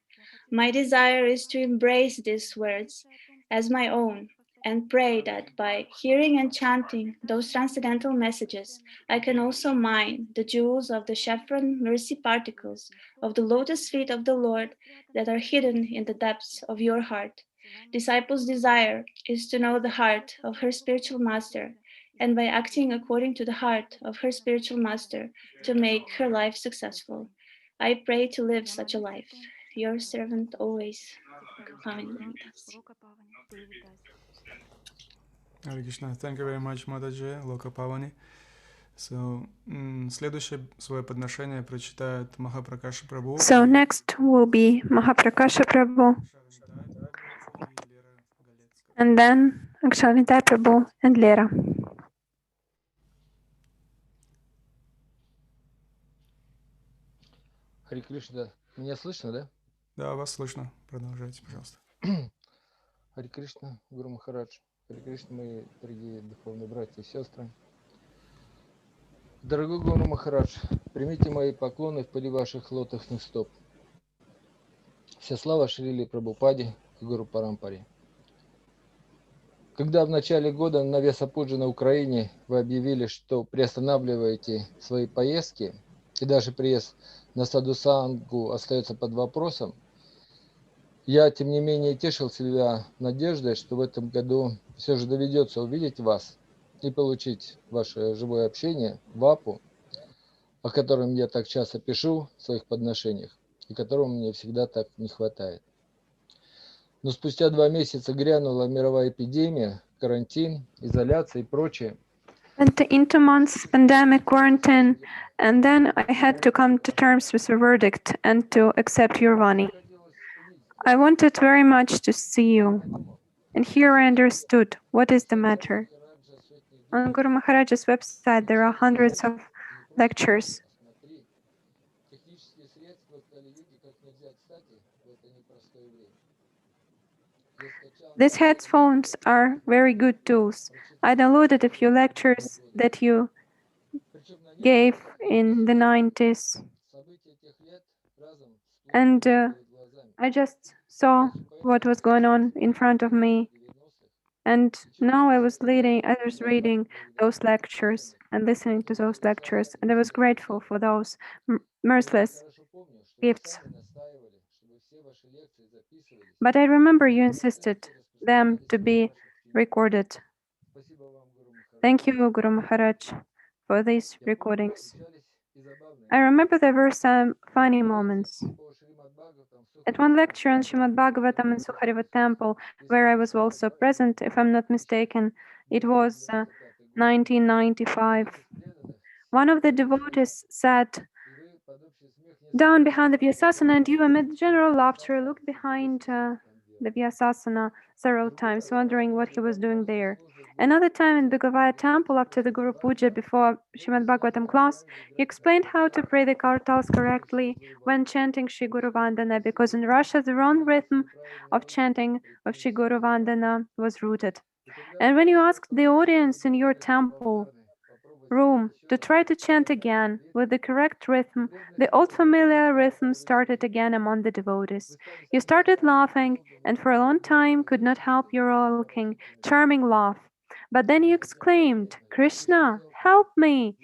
My desire is to embrace these words as my own and pray that by hearing and chanting those transcendental messages, I can also mine the jewels of the chevron mercy particles of the lotus feet of the Lord that are hidden in the depths of your heart. Disciples' desire is to know the heart of her spiritual master, and by acting according to the heart of her spiritual master, to make her life successful. I pray to live such a life. Your servant always, Loka Pavani, Devi Dasi. Hare Krishna. Thank you very much, Mataji, Loka Pavani. So, следующее свое подношение прочитает Махапракаша Прабhu. So next will be Mahaprakasha Prabhu, and then Aksara Prabhu and Lera. Хари Кришна, меня слышно, да? Да, вас слышно. Продолжайте, пожалуйста. Хари Кришна, Гуру Махарадж. Хари Кришна, мои дорогие духовные братья и сестры. Дорогой Гуру Махарадж, примите мои поклоны в поди ваших лотосных стоп. Вся слава Шриле Прабхупаде и Гуру Парампаре. Когда в начале года на Vyasa Puja на Украине вы объявили, что приостанавливаете свои поездки, и даже приезд на Саду-сангу остается под вопросом, я, тем не менее, тешил себя надеждой, что в этом году все же доведется увидеть вас и получить ваше живое общение в АПУ, о котором я так часто пишу в своих подношениях и которого мне всегда так не хватает. Но спустя 2 месяца грянула мировая эпидемия, карантин, изоляция и прочее. Went into months pandemic quarantine, and then I had to come to terms with the verdict and to accept your Vani. I wanted very much to see you, and here I understood what is the matter. On Guru Maharaj's website, there are hundreds of lectures. These headphones are very good tools. I downloaded a few lectures that you gave in the 90s, and I just saw what was going on in front of me. And now I was reading those lectures and listening to those lectures, and I was grateful for those merciless gifts. But I remember you insisted them to be recorded. Thank you, Guru Maharaj, for these recordings. I remember there were some funny moments. At one lecture on Srimad Bhagavatam in Sukhareva temple, where I was also present, if I'm not mistaken, it was 1995. One of the devotees sat down behind the Vyasasana, and you, amid general laughter, looked behind the Vyasasana several times, wondering what he was doing there. Another time in Bhagavaya temple, after the Guru Puja before Srimad Bhagavatam class, he explained how to pray the kartals correctly when chanting Shri Guru Vandana, because in Russia the wrong rhythm of chanting of Shri Guru Vandana was rooted. And when you asked the audience in your temple room to try to chant again with the correct rhythm, the old familiar rhythm started again among the devotees. You started laughing, and for a long time could not help your rollicking, charming laugh. But then you exclaimed, "Krishna, help me!"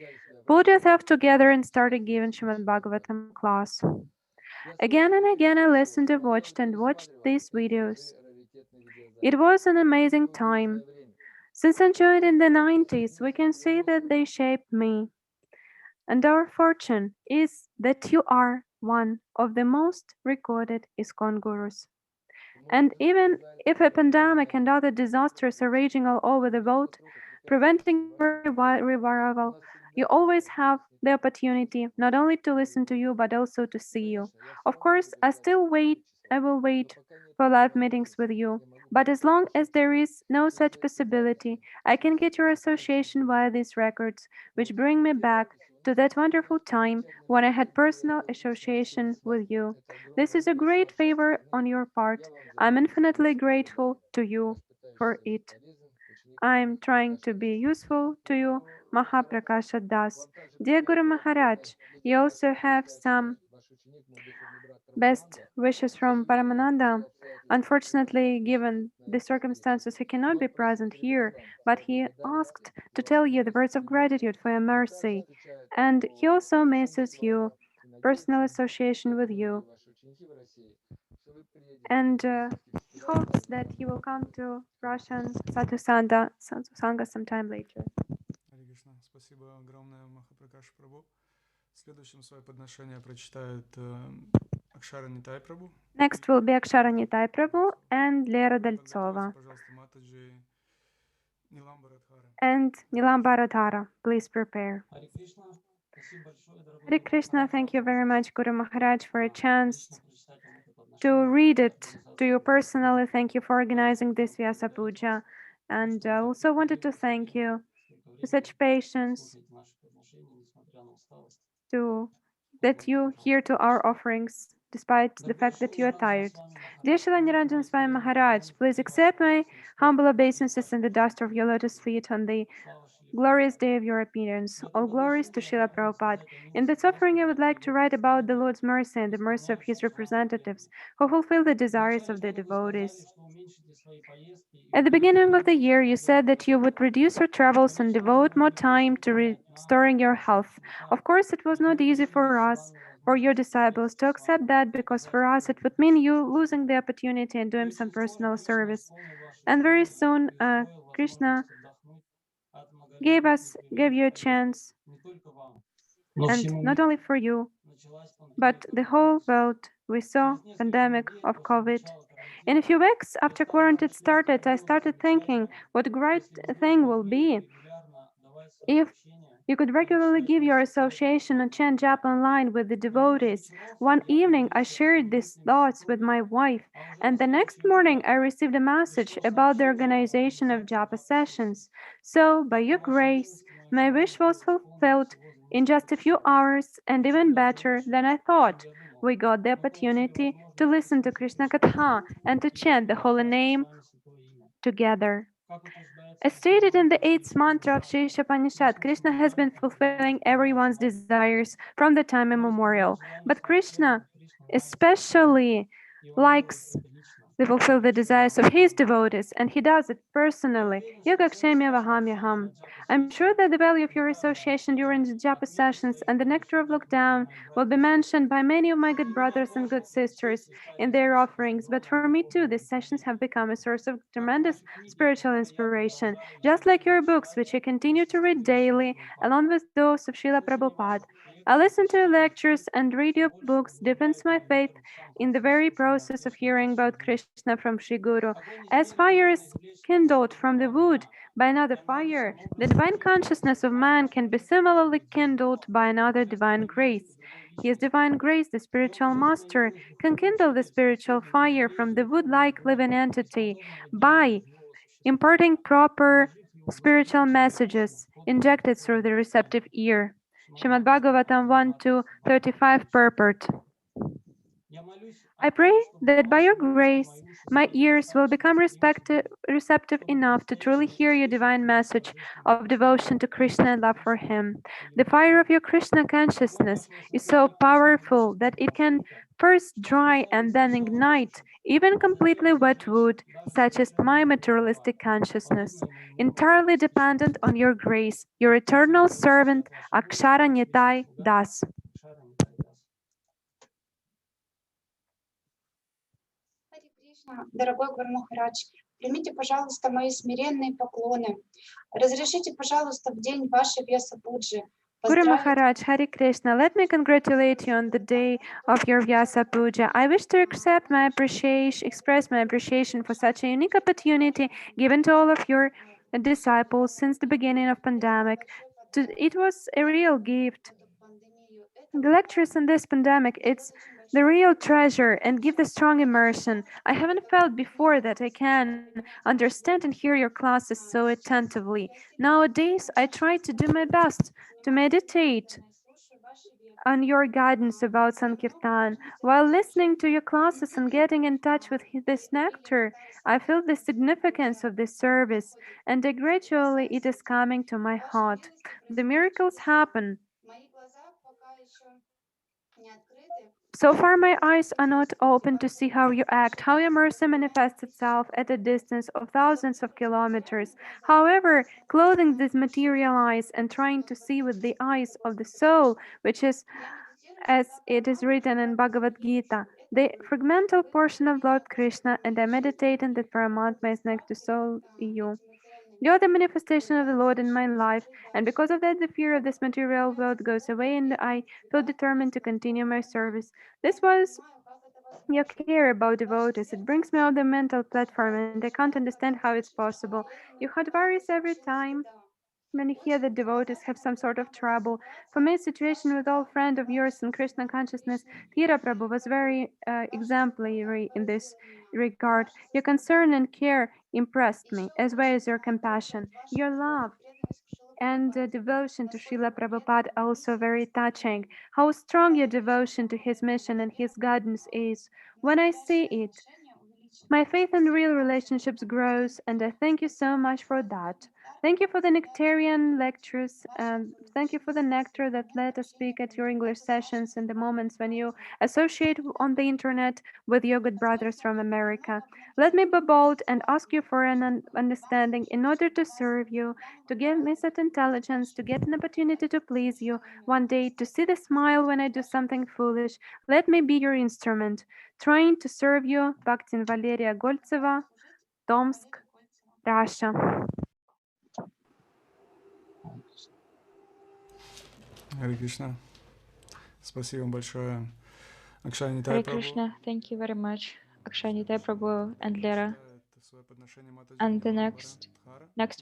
Pulled yourself together and started giving Srimad Bhagavatam class. Again and again I listened and watched these videos. It was an amazing time. Since I joined in the 90s, we can say that they shaped me. And our fortune is that you are one of the most recorded ISKCON gurus. And even if a pandemic and other disasters are raging all over the world, preventing revival, you always have the opportunity not only to listen to you but also to see you. Of course, I will wait for live meetings with you. But as long as there is no such possibility, I can get your association via these records, which bring me back to that wonderful time when I had personal association with you. This is a great favor on your part. I'm infinitely grateful to you for it. I'm trying to be useful to you, Mahaprakasha Das. Dear Guru Maharaj, you also have some best wishes from Paramananda. Unfortunately, given the circumstances, he cannot be present here, but he asked to tell you the words of gratitude for your mercy. And he also misses you, personal association with you, and hopes that he will come to Russian Sadhu Sangha sometime later. Харе Кришна. Спасибо огромное, Махапракаш Прабhu. Следующим свое подношение прочитает Акшара Нитай Прабhu. Next will be Akshara Nitay Prabhu and Lera Golceva. Пожалуйста, Матаджи Нилambara Dhara. And Nilambara Dhara. Please prepare. Hare Krishna, thank you very much, Guru Maharaj, for a chance to read it to you personally. Thank you for organizing this Vyasa Puja. And I also wanted to thank you for such patience that you hear to our offerings despite the fact that you are tired. Dear Srila Niranjan Swami Maharaj, please accept my humble obeisances in the dust of your lotus feet on the glorious day of your appearance. All glories to Srila Prabhupada. In this offering, I would like to write about the Lord's mercy and the mercy of his representatives who fulfill the desires of the devotees. At the beginning of the year, you said that you would reduce your travels and devote more time to restoring your health. Of course, it was not easy for us, for your disciples, to accept that, because for us it would mean you losing the opportunity and doing some personal service. And very soon, Krishna gave you a chance, and not only for you, but the whole world. We saw pandemic of COVID. In a few weeks after quarantine started, I started thinking what a great thing will be if you could regularly give your association a chant japa online with the devotees. One evening, I shared these thoughts with my wife, and the next morning, I received a message about the organization of japa sessions. So, by your grace, my wish was fulfilled in just a few hours, and even better than I thought. We got the opportunity to listen to Krishna Katha and to chant the holy name together. As stated in the eighth mantra of Sri Upanishad, Krishna has been fulfilling everyone's desires from the time immemorial. But Krishna especially likes to fulfill the desires of his devotees, and he does it personally. Yogakshemya Vahamyaham. I'm sure that the value of your association during the japa sessions and the nectar of lockdown will be mentioned by many of my good brothers and good sisters in their offerings, but for me too, these sessions have become a source of tremendous spiritual inspiration, just like your books, which I continue to read daily, along with those of Srila Prabhupada. I listen to your lectures and read your books, deepens my faith in the very process of hearing about Krishna from Sri Guru. As fire is kindled from the wood by another fire, the divine consciousness of man can be similarly kindled by another divine grace. His divine grace, the spiritual master, can kindle the spiritual fire from the wood-like living entity by imparting proper spiritual messages injected through the receptive ear. Srimad Bhagavatam 1-35 purport. I pray that by your grace, my ears will become receptive enough to truly hear your divine message of devotion to Krishna and love for him. The fire of your Krishna consciousness is so powerful that it can first dry and then ignite even completely wet wood, such as my materialistic consciousness. Entirely dependent on your grace, your eternal servant, Aksara Nitay Das. Дорогой Гуру Махарадж, примите, пожалуйста, мои смиренные поклоны. Разрешите, пожалуйста, в день вашей Vyasa Puja Guru Maharaj, Hare Krishna, let me congratulate you on the day of your Vyasa Puja. I wish to express my appreciation for such a unique opportunity given to all of your disciples since the beginning of pandemic. It was a real gift. The lectures in this pandemic, it's the real treasure and give the strong immersion. I haven't felt before that I can understand and hear your classes so attentively. Nowadays, I try to do my best to meditate on your guidance about Sankirtan. While listening to your classes and getting in touch with this nectar, I feel the significance of this service, and gradually it is coming to my heart. The miracles happen. So far, my eyes are not open to see how you act, how your mercy manifests itself at a distance of thousands of kilometers. However, clothing these material eyes and trying to see with the eyes of the soul, which is, as it is written in Bhagavad Gita, the fragmental portion of Lord Krishna, and I meditate in that Paramatma is next to soul you. You're the manifestation of the Lord in my life, and because of that, the fear of this material world goes away, and I feel determined to continue my service. This was your care about devotees. It brings me off the mental platform, and I can't understand how it's possible. You had worries every time when you hear that devotees have some sort of trouble. For me, a situation with old friend of yours in Krishna consciousness, Thira Prabhu, was very exemplary in this regard. Your concern and care impressed me, as well as your compassion. Your love and devotion to Srila Prabhupada also very touching. How strong your devotion to his mission and his guidance is. When I see it, my faith in real relationships grows, and I thank you so much for that. Thank you for the nectarian lectures, and thank you for the nectar that let us speak at your English sessions in the moments when you associate on the internet with your good brothers from America. Let me be bold and ask you for an understanding in order to serve you, to give me such intelligence, to get an opportunity to please you, one day to see the smile when I do something foolish. Let me be your instrument. Trying to serve you, Bhaktin Valeriya Golceva, Tomsk, Russia. Харе Кришна. Спасибо большое, Акшара Нитай Hare Прабhu. Krishna, thank you very much, Aksara, Nitay Prabhu, and Lera. And the next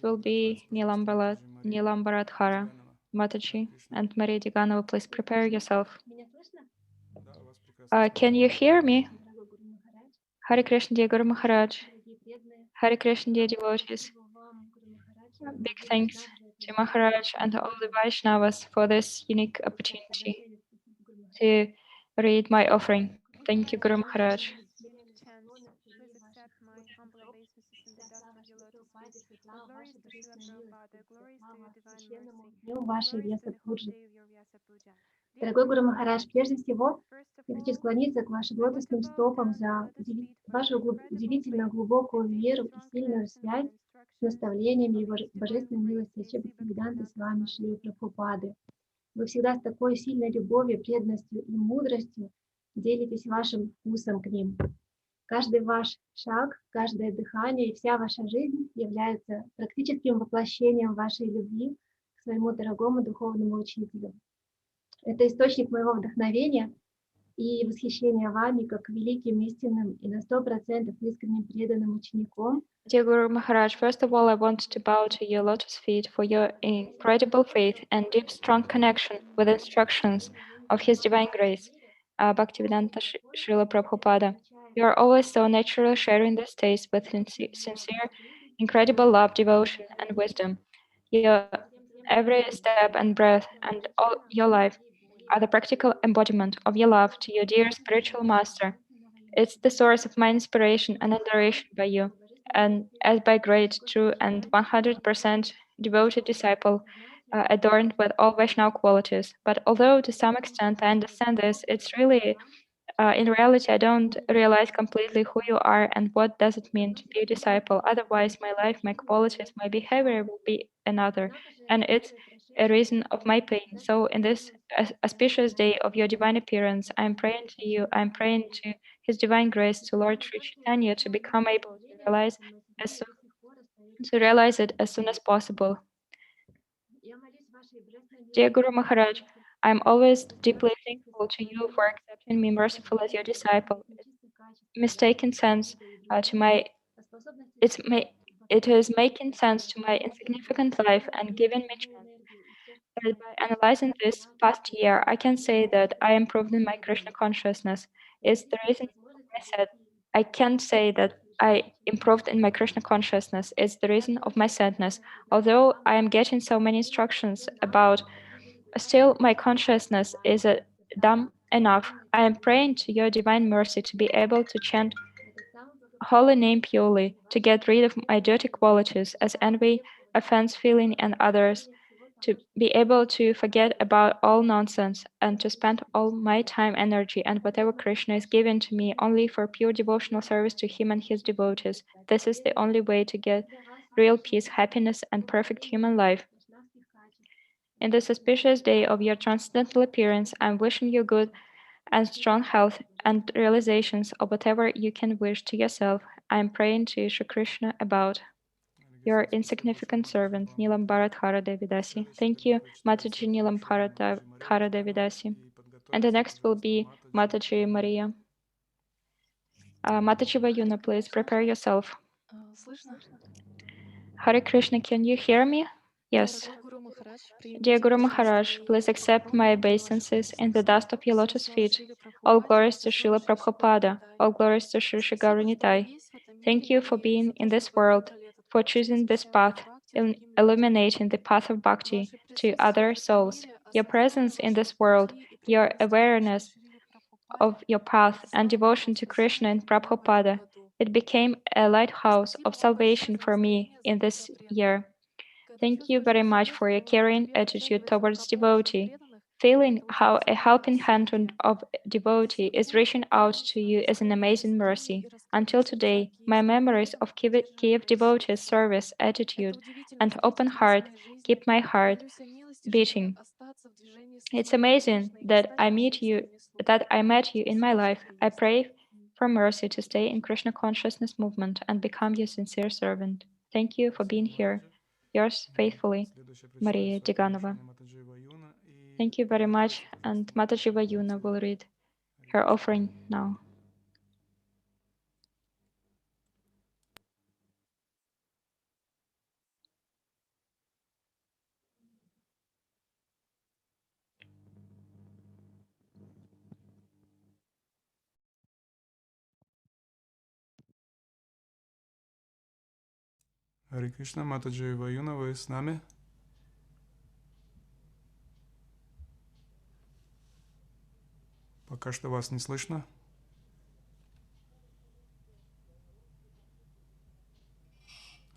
will be Nilambara Dhara, Mataji, and Maria Deganova. Please prepare yourself. Can you hear me? Hare Krishna, dear Guru Maharaj. Hare Krishna, dear devotees. Big thanks to Maharaj and all the Vaishnavas for this unique opportunity to read my offering. Thank you, Guru Maharaj. Please accept my humble obeisances in the dust of your lotus feet. All glories to Srila Prabhupada, glories to your divine mercy, вашей glories to Vyasa the holy Puja. day of your Vyasa Puja. Дорогой Гуру Махарадж, прежде всего, First of я хочу all, склониться к вашим I want to лотосным bow стопам down за to your lotus feet for вашу your incredible удивительно faith, глубокую deep веру и strong сильную connection with связь the с instructions наставлениями of His divine Божественной grace, милости Devi Шри Бхактивиданты с Bhaktivedanta вами, Swami. Шри Прабхупады. Вы всегда с такой сильной любовью, преданностью и мудростью делитесь вашим вкусом к ним. Каждый ваш шаг, каждое дыхание и вся ваша жизнь являются практическим воплощением вашей любви к своему дорогому духовному учителю. Это источник моего вдохновения и восхищения вами как великим истинным и на 100% искренним преданным учеником. Dear Guru Maharaj, first of all, I want to bow to your lotus feet for your incredible faith and deep, strong connection with the instructions of His Divine Grace, Bhaktivedanta Srila Prabhupada. You are always so naturally sharing this taste with sincere, incredible love, devotion, and wisdom. Your every step and breath and all your life are the practical embodiment of your love to your dear spiritual master. It's the source of my inspiration and adoration by you, and as by great, true, and 100% devoted disciple, adorned with all Vaishnava qualities. But although to some extent I understand this, it's really, in reality, I don't realize completely who you are and what does it mean to be a disciple. Otherwise, my life, my qualities, my behavior will be another, and it's a reason of my pain. So, in this auspicious day of your divine appearance, I'm praying to you. I'm praying to His divine grace, to Lord Sri Chaitanya, to become able to realize it as soon as possible. Dear Guru Maharaj, I'm always deeply thankful to you for accepting me merciful as your disciple. Mistaken sense to my it is making sense to my insignificant life and giving me chance. But by analyzing this past year, I can say that I improved in my Krishna consciousness. It's the reason I said I can say that I improved in my Krishna consciousness. It's the reason of my sadness. Although I am getting so many instructions about, still my consciousness is dumb enough. I am praying to your divine mercy to be able to chant holy name purely, to get rid of my dirty qualities as envy, offense feeling, and others, to be able to forget about all nonsense and to spend all my time, energy, and whatever Krishna is giving to me only for pure devotional service to Him and His devotees. This is the only way to get real peace, happiness, and perfect human life. In this auspicious day of your transcendental appearance, I am wishing you good and strong health and realizations of whatever you can wish to yourself. I am praying to Shri Krishna about your insignificant servant, Nilambara Dhara Devi Dasi. Thank you, Mataji Nilambara Dhara Devi Dasi. And the next will be Mataji Maria. Mataji Vayuna, please prepare yourself. Hare Krishna, can you hear me? Yes. Dear Guru Maharaj, please accept my obeisances in the dust of your lotus feet. All glories to Srila Prabhupada. All glories to Sri Nitay. Thank you for being in this world, for choosing this path, illuminating the path of bhakti to other souls. Your presence in this world, your awareness of your path and devotion to Krishna and Prabhupada, it became a lighthouse of salvation for me in this year. Thank you very much for your caring attitude towards devotee. Feeling how a helping hand of devotee is reaching out to you is an amazing mercy. Until today, my memories of Kiev devotees' service attitude and open heart keep my heart beating. It's amazing that I met you in my life. I pray for mercy to stay in Krishna consciousness movement and become your sincere servant. Thank you for being here. Yours faithfully, Maria Deganova. Thank you very much, and Mataji Vayuna will read her offering now. Харе Кришна, Матаджи Ваюна, вы с нами? Пока что вас не слышно.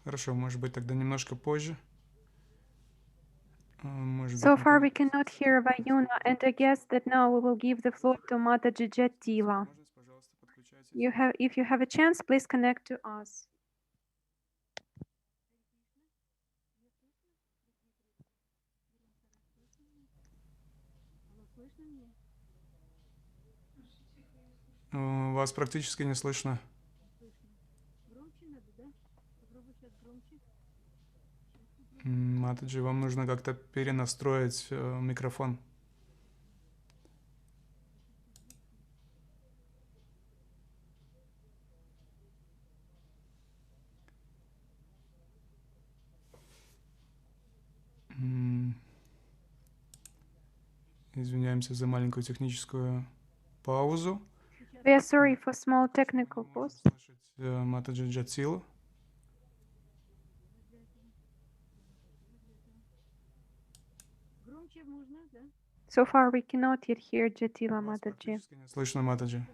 Хорошо, может быть, тогда немножко позже. So far we cannot hear Vayuna, and I guess that now we will give the floor to Mataji Jatila. If you have a chance, please connect to us. Вас практически не слышно. Матаджи, вам нужно как-то перенастроить микрофон. Извиняемся за маленькую техническую паузу. We are sorry for small technical pause. Матаджи Джатилу. So far we cannot yet hear Jatila Mataji. Слышно, Матаджи.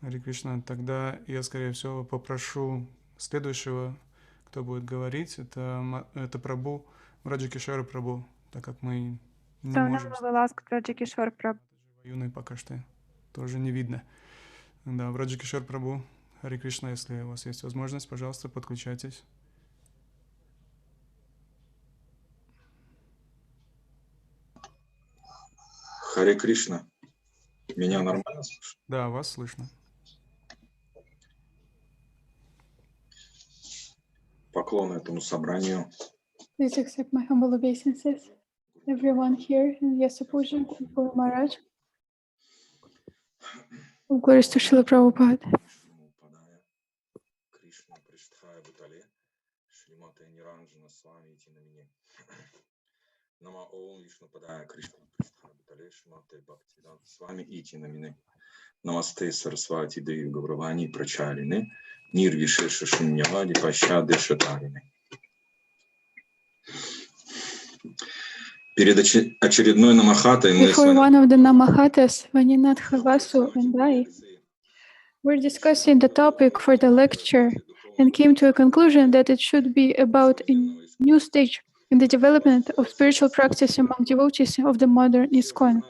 Харе Кришна, тогда я, скорее всего, попрошу следующего, кто будет говорить, это Прабху, Vrajakisor Прабху, так как мы не можем... So now we will ask Vrajakisor Prabhu. Ваюны пока что тоже не видно. Да, Vrajakisor Прабху, Харе Кришна, если у вас есть возможность, пожалуйста, подключайтесь. Харе Кришна. Меня нормально слышно? Да, вас слышно. Поклон этому собранию. Please accept my humble obeisances. Everyone here in Vyasa Puja, Guru Maharaj. All glories to Srila Prabhupada. Кришна Приштхая Бутале, Шримате Ниранджана Свами Тинамини. Нама Ом Вишну Падая Кришна Приштхая Бутале, Шримате Бхактивиданта Свами Тинамини. Намасте Сарасвати Деви Гауравани Прачарины, Нирвишеша Шуньявади Пащады Шатарины. Перед очередной намахатой мы Before one of the namahatas, Vaninatha Vasu and I were discussing the topic for the lecture and came to a conclusion that it should be about a new stage in the development of spiritual practice among devotees of the modern ISKCON.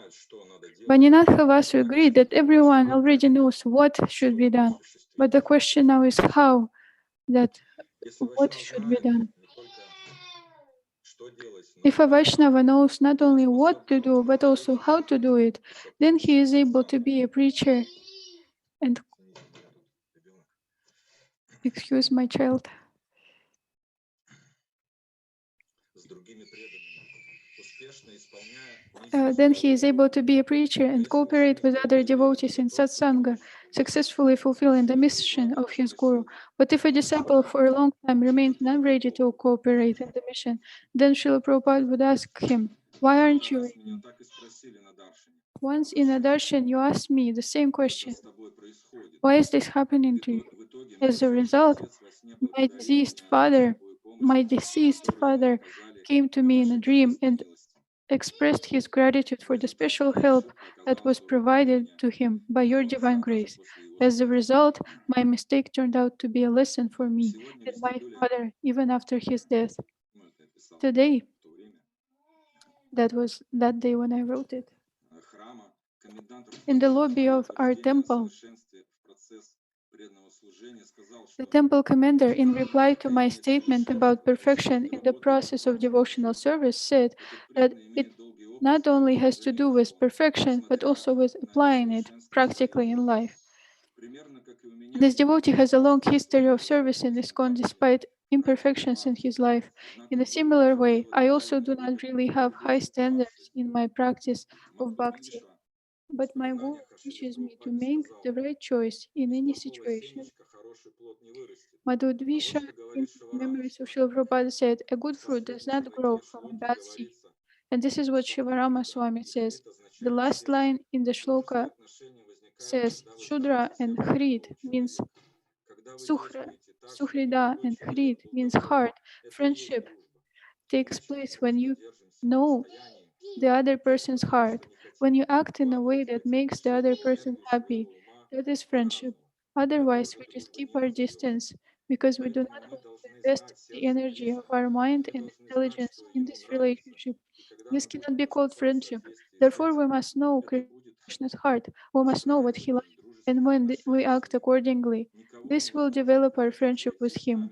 Vaninatha Vasu agreed that everyone already knows what should be done, but the question now is how, what should be done. If a Vaishnava knows not only what to do, but also how to do it, then he is able to be a preacher and... Excuse my child. Then he is able to be a preacher and cooperate with other devotees in satsanga, successfully fulfilling the mission of his guru. But if a disciple for a long time remains not ready to cooperate in the mission, then Srila Prabhupada would ask him, "Why aren't you ready?" Once in a darshan, you asked me the same question. Why is this happening to you? As a result, my deceased father came to me in a dream and expressed his gratitude for the special help that was provided to him by your divine grace. As a result, my mistake turned out to be a lesson for me and my father even after his death. Today, that was that day when I wrote it. In the lobby of our temple, the temple commander, in reply to my statement about perfection in the process of devotional service, said that it not only has to do with perfection, but also with applying it practically in life. This devotee has a long history of service in ISKCON despite imperfections in his life. In a similar way, I also do not really have high standards in my practice of bhakti, but my guru teaches me to make the right choice in any situation Madhudvisha, in memories of Srila Prabhupada, said, a good fruit does not grow from a bad seed. And this is what Shivarama Swami says. The last line in the shloka says, Shudra and Hrid means Suhrida and Hrid means heart. Friendship takes place when you know the other person's heart, when you act in a way that makes the other person happy. That is friendship. Otherwise, we just keep our distance because we do not want to invest the energy of our mind and intelligence in this relationship. This cannot be called friendship. Therefore, we must know Krishna's heart. We must know what he likes. And when we act accordingly, this will develop our friendship with him.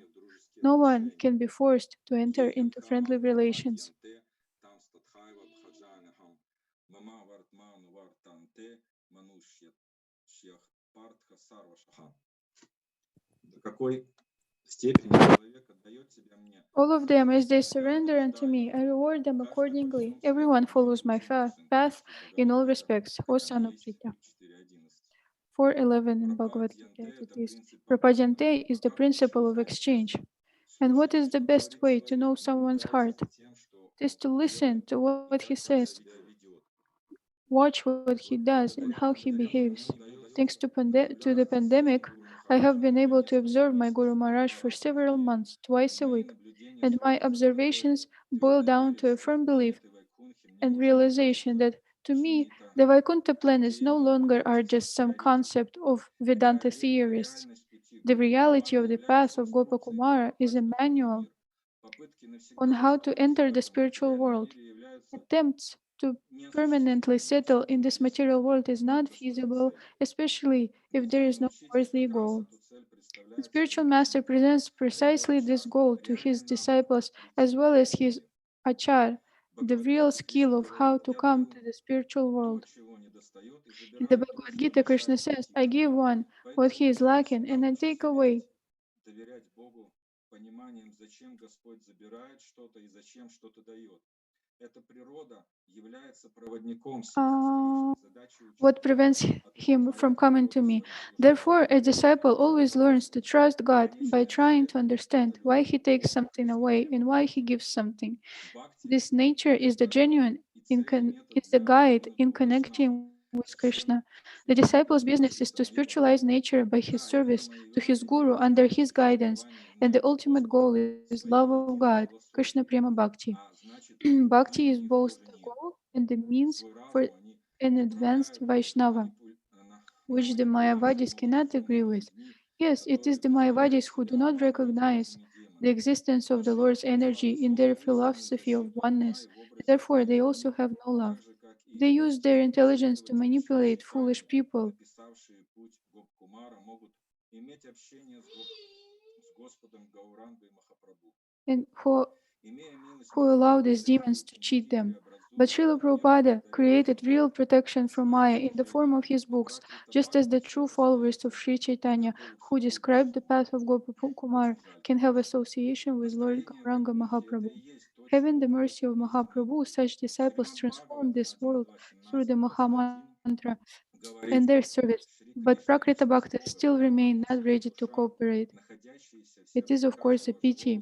No one can be forced to enter into friendly relations. All of them, as they surrender unto me, I reward them accordingly. Everyone follows my path in all respects, O son of Prita. 4:11 in Bhagavad Gita it is. Prapadyante is the principle of exchange. And what is the best way to know someone's heart? It is to listen to what he says, watch what he does, and how he behaves. Thanks to the pandemic, I have been able to observe my Guru Maharaj for several months, twice a week, and my observations boil down to a firm belief and realization that, to me, the Vaikuntha plan is no longer are just some concept of Vedanta theorists. The reality of the path of Gopakumara is a manual on how to enter the spiritual world. Attempts to permanently settle in this material world is not feasible, especially if there is no worthy goal. The spiritual master presents precisely this goal to his disciples as well as his achar, the real skill of how to come to the spiritual world. In the Bhagavad Gita, Krishna says, I give one what he is lacking and I take away. What prevents him from coming to me. Therefore, a disciple always learns to trust God by trying to understand why he takes something away and why he gives something. This nature is the genuine, is the guide in connecting with Krishna. The disciple's business is to spiritualize nature by his service to his guru under his guidance, and the ultimate goal is love of God, Krishna Prema Bhakti. Bhakti is both the goal and the means for an advanced Vaishnava, which the Mayavadis cannot agree with. Yes, it is the Mayavadis who do not recognize the existence of the Lord's energy in their philosophy of oneness. Therefore, they also have no love. They use their intelligence to manipulate foolish people and who allow these demons to cheat them. But Srila Prabhupada created real protection from Maya in the form of his books, just as the true followers of Sri Chaitanya, who describe the path of Gopakumar, can have association with Lord Gauranga Mahaprabhu. Having the mercy of Mahaprabhu, such disciples transform this world through the Mahamantra and their service, but Prakrita Bhaktas still remain not ready to cooperate. It is, of course, a pity.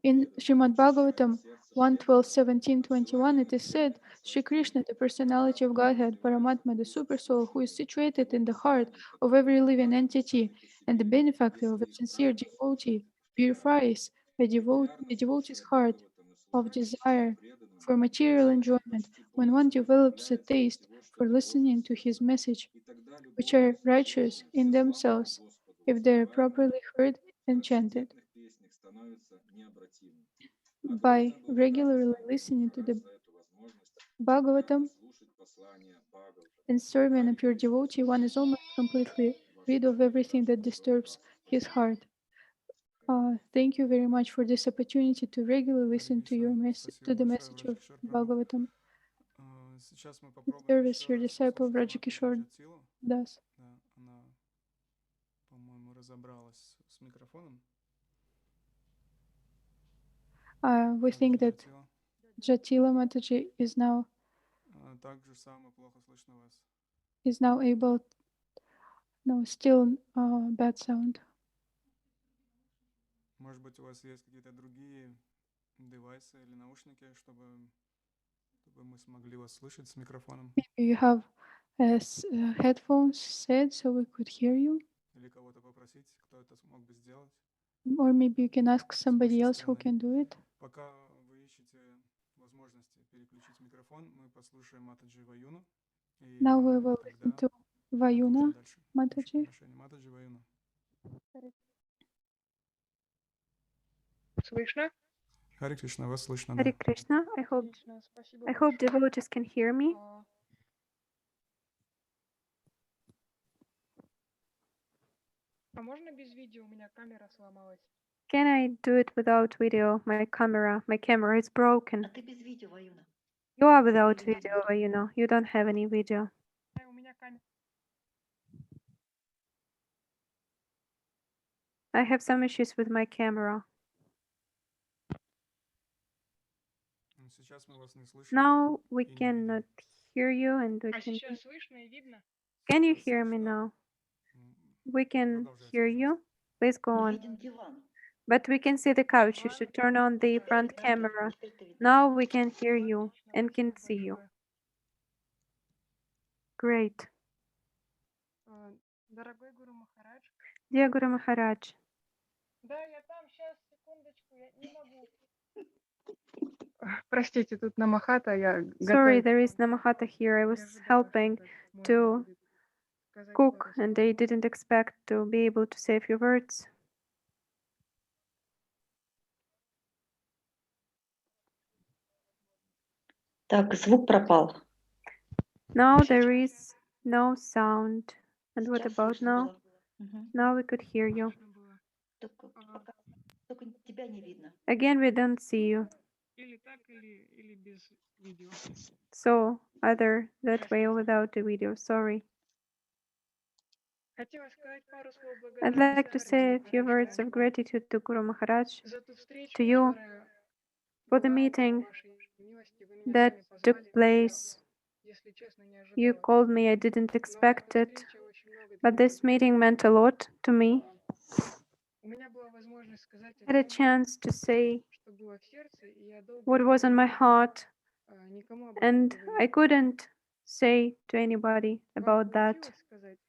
In Srimad Bhagavatam 1:12, 17, 21, it is said, Sri Krishna, the personality of Godhead, Paramatma, the Supersoul, who is situated in the heart of every living entity and the benefactor of a sincere devotee, purifies the devotee's heart of desire for material enjoyment when one develops a taste for listening to his message, which are righteous in themselves if they are properly heard and chanted. By regularly listening to the Bhagavatam and serving a pure devotee, one is almost completely rid of everything that disturbs his heart. Thank you very much for this opportunity to regularly listen to to the message of Bhagavatam. Service your disciple Vrajakisor does. We think that Jatila Mataji is now able No, still bad sound. Может быть, у вас есть какие-то другие девайсы или наушники, чтобы мы смогли вас слышать с микрофоном? Maybe you have headphones set so we could hear you. Или кого-то попросить, кто это смог бы сделать? Or maybe you can ask somebody else who can do it. Пока вы ищете возможности переключить микрофон, мы послушаем Матаджи Ваюну. Now we will listen to Vayuna, Mataji. Матаджи Ваюна. Слышно? Харе Кришна, вас слышно, Hare да. Krishna. I hope devotees can hear me. А можно без видео? У меня камера сломалась. Can I do it without video? My camera is broken. А ты без видео, Ваюна. You are without video, Vayuna. You don't have any video. У меня камера. I have some issues with my camera. Сейчас мы вас не слышим. Now we cannot hear you and we А can. сейчас слышно и видно? Can you hear me now? We can hear you. Please go on. Виден диван. But we can see the couch. You should turn on the front camera. Now we can hear you and can see you. Great. Дорогой Гуру Махарадж. Dear Guru Maharaj. Да, я там, сейчас, секундочку, я не могу. Простите, тут намахата, я Sorry, there is Namahata here. I was helping to cook and I didn't expect to be able to say a few words. Так, звук пропал. Now there is no sound. And what Сейчас about слышно now? было. Мгм. Now we could hear you. Только тебя не видно. Again, we don't see you. Или так, или без видео. So either that way or without the video. Sorry. Хотела сказать пару слов I'd благодарности like to say a few words of gratitude to Guru Maharaj, за ту встречу, to you, которая for the была около meeting вашей милости. Вы меня that сами took позвали. place. Если честно, не You ожидала. called me, I didn't Но expect эта it, встреча очень много для but меня this meeting meant a lot to me. У меня была возможность сказать I had a о том, chance to say что было в сердце, и я долго what не was on my могла heart, никому об этом and I говорить. couldn't say to anybody Вам about that. получилось сказать,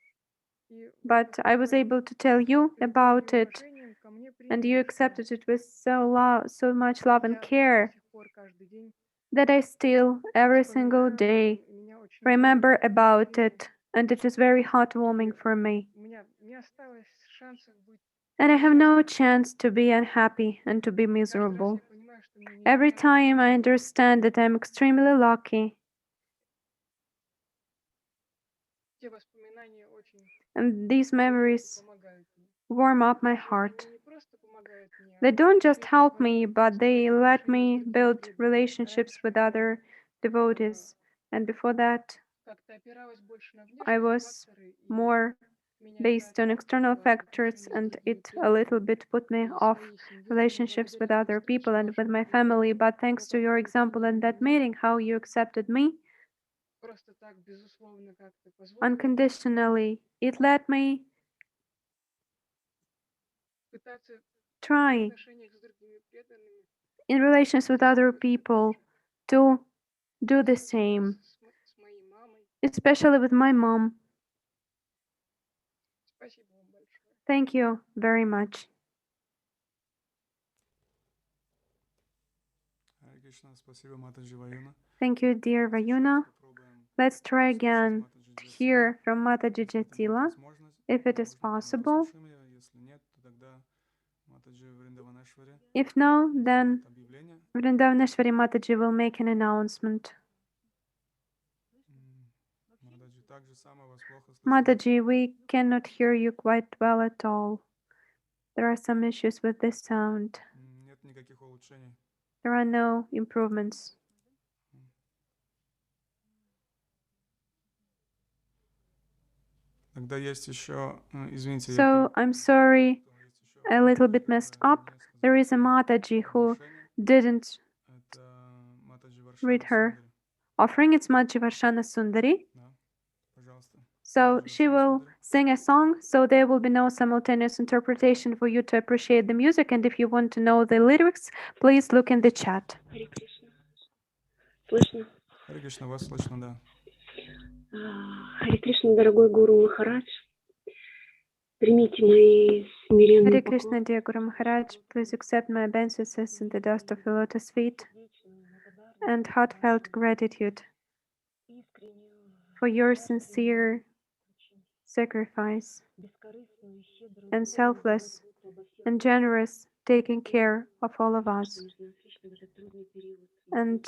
и вы But I was такой able to tell you любовью и about it, уважением ко мне and приняли, you что accepted it with so much love and я до care сих пор каждый день that I still, every single вспоминаю об day, этом, и меня очень remember греет about доверие. it, and it is very heartwarming И for me. у меня не осталось шансов быть And I have no несчастным. chance to be unhappy and to be Каждый раз miserable. я понимаю, что мне Every невероятно time I повезло. understand that I'm extremely lucky, Те воспоминания очень and these глубоко memories помогают мне. warm up my Причем heart. они не просто помогают мне, They они don't just еще help me, позволяют but they строить let отношения с me другими build преданными. relationships Раньше with я other devotees. And before that, как-то опиралась больше на I внешние was факторы, и more меня это based on external отталкивало в factors, отношениях с and другими it a little преданными. bit put me Со off своей семьей, но relationships with благодаря other встрече people and with вашему my family. примеру, But thanks to your вы example in приняли that меня meeting, how you accepted me просто так, безусловно, как-то позволило unconditionally, it let me пытаться в try отношениях с другими преданными in relations with other people to do the особенно same, с моей мамой. especially with my mom. Спасибо вам большое. Thank you very much. Харе Кришна, спасибо, Матаджи Ваюна. Thank you, dear Vayuna. Let's try again to hear from Mataji Jatila, if it is possible. Если нет, то тогда Матаджи Вриндаванешвари. If no, then Vrindavaneshwari Mataji will make an announcement. Матаджи, так же само вас плохо слышно. Mataji, we cannot hear you quite well at all. There are some issues with this sound. Нет никаких улучшений. There are no improvements. Тогда есть еще, извините, So I'm sorry, a little bit messed up. There is a Mataji who didn't read her offering. It's Mataji Varsana-sundari. So she will sing a song, so there will be no simultaneous interpretation for you to appreciate the music. And if you want to know the lyrics, please look in the chat. Слышно? Харе Кришна, вас слышно, да. Харе Кришна, дорогой Гуру Махарадж, примите мои смиренные Hare поклоны. Krishna, dear Guru Maharaj, please accept my obeisances in the dust of your lotus feet and heartfelt gratitude for your sincere sacrifice and selfless and generous taking care of all of us. And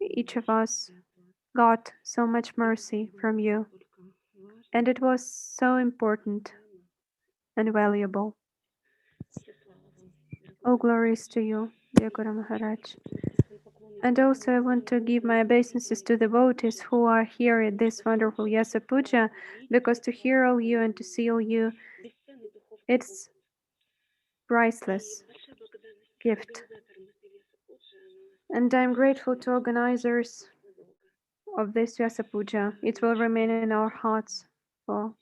each of us got so much mercy from you. And it was so important and valuable. All glories to you, dear Guru Maharaj. And also I want to give my obeisances to the devotees who are here at this wonderful Vyasa Puja, because to hear all you and to see all you, it's priceless gift. And I'm grateful to organizers of this Vyasa Puja. It will remain in our hearts for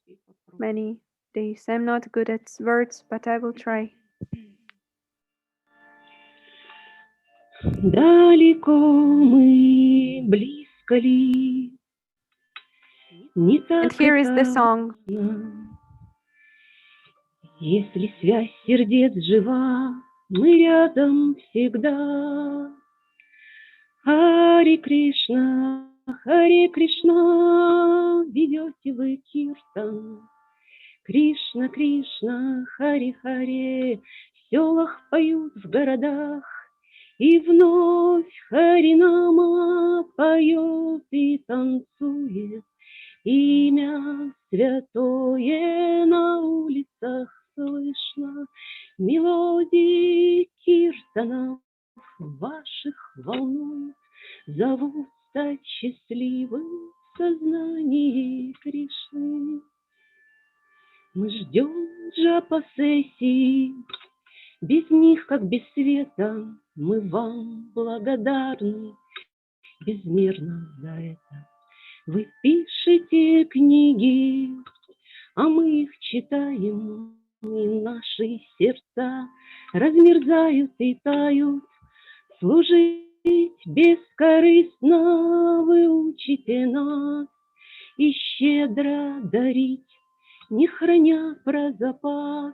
many days. I'm not good at words, but I will try. Далеко мы, близко ли, не And так here is the это song. важно. Если связь сердец жива, мы рядом всегда. Харе Кришна, ведете вы киртан. Кришна, Кришна, Харе Харе, в селах поют, в городах. И вновь Харинама поет и танцует, имя святое на улицах слышно, мелодии киртанов ваших волнует, зовут стать счастливым в сознании Кришны. Мы ждем джапа-сессий, без них, как без света, мы вам благодарны безмерно за это. Вы пишете книги, а мы их читаем, и наши сердца размерзают и тают. Служить бескорыстно вы учите нас и щедро дарить, не храня про запас.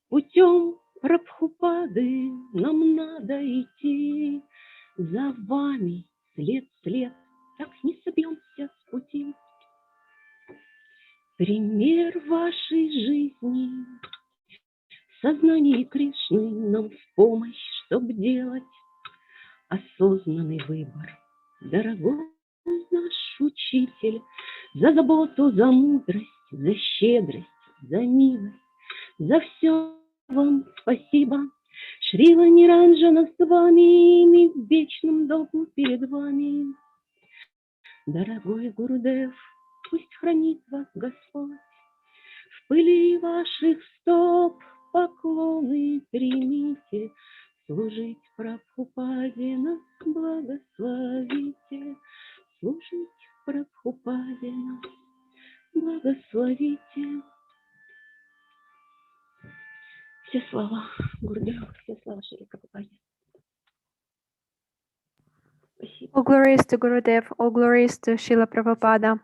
Путем Прабхупады нам надо идти, за вами след в след, так не собьемся с пути. Пример вашей жизни в сознании Кришны нам в помощь, чтобы делать осознанный выбор. Дорогой наш учитель, за заботу, за мудрость, за щедрость, за милость, за все вам спасибо. Шрила Ниранджана с вами, мы в вечном долгу перед вами. Дорогой Гурудев, пусть хранит вас Господь. В пыли ваших стоп поклоны примите. Служить Прабхупаде нас благословите. Служить Прабхупаде нас благословите. Все слова Гурудеву, все слова Шри Прабхупаде. All glories to Gurudev, all glories to Srila Prabhupada.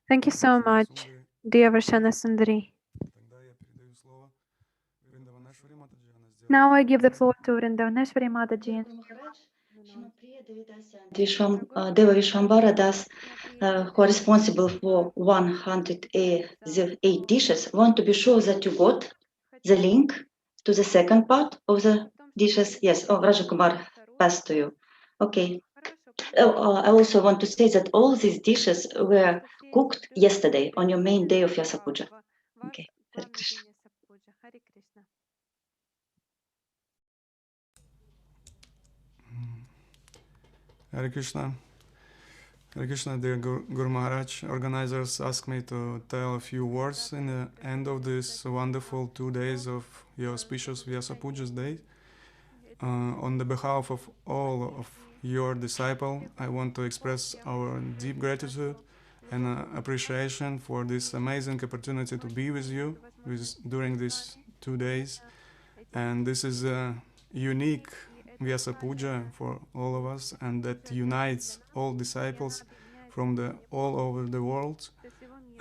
Thank you so much, dear Varsana-sundari. Now I give the floor to Vrindavaneshwari Mataji. Deva Vishwambara Das, who are responsible for 108 dishes, want to be sure that you got the link to the second part of the dishes. Yes, Rajakumar passed to you. Okay. I also want to say that all these dishes were cooked yesterday on your main day of Vyasa Puja. Okay. Hare Krishna. Hare Krishna. Hare Krishna, dear Guru Maharaj. Organizers asked me to tell a few words in the end of this wonderful 2 days of your auspicious Vyasa Puja's day. On the behalf of all of your disciples, I want to express our deep gratitude and appreciation for this amazing opportunity to be with you during these 2 days. And this is a unique Vyasa Puja for all of us, and that unites all disciples from all over the world.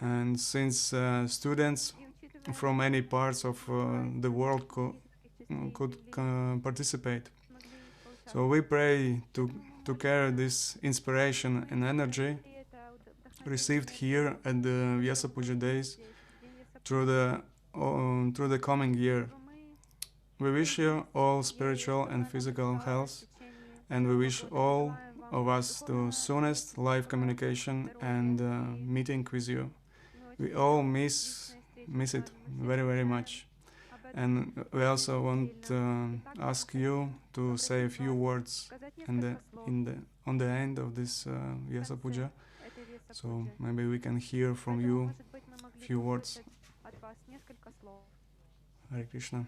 And since students from many parts of the world could participate, so we pray to carry this inspiration and energy received here at the Vyasa Puja days through the coming year. We wish you all spiritual and physical health, and we wish all of us the soonest live communication and meeting with you. We all miss it very, very much. And we also want to ask you to say a few words on the end of this Vyasa Puja. So maybe we can hear from you a few words. Hare Krishna.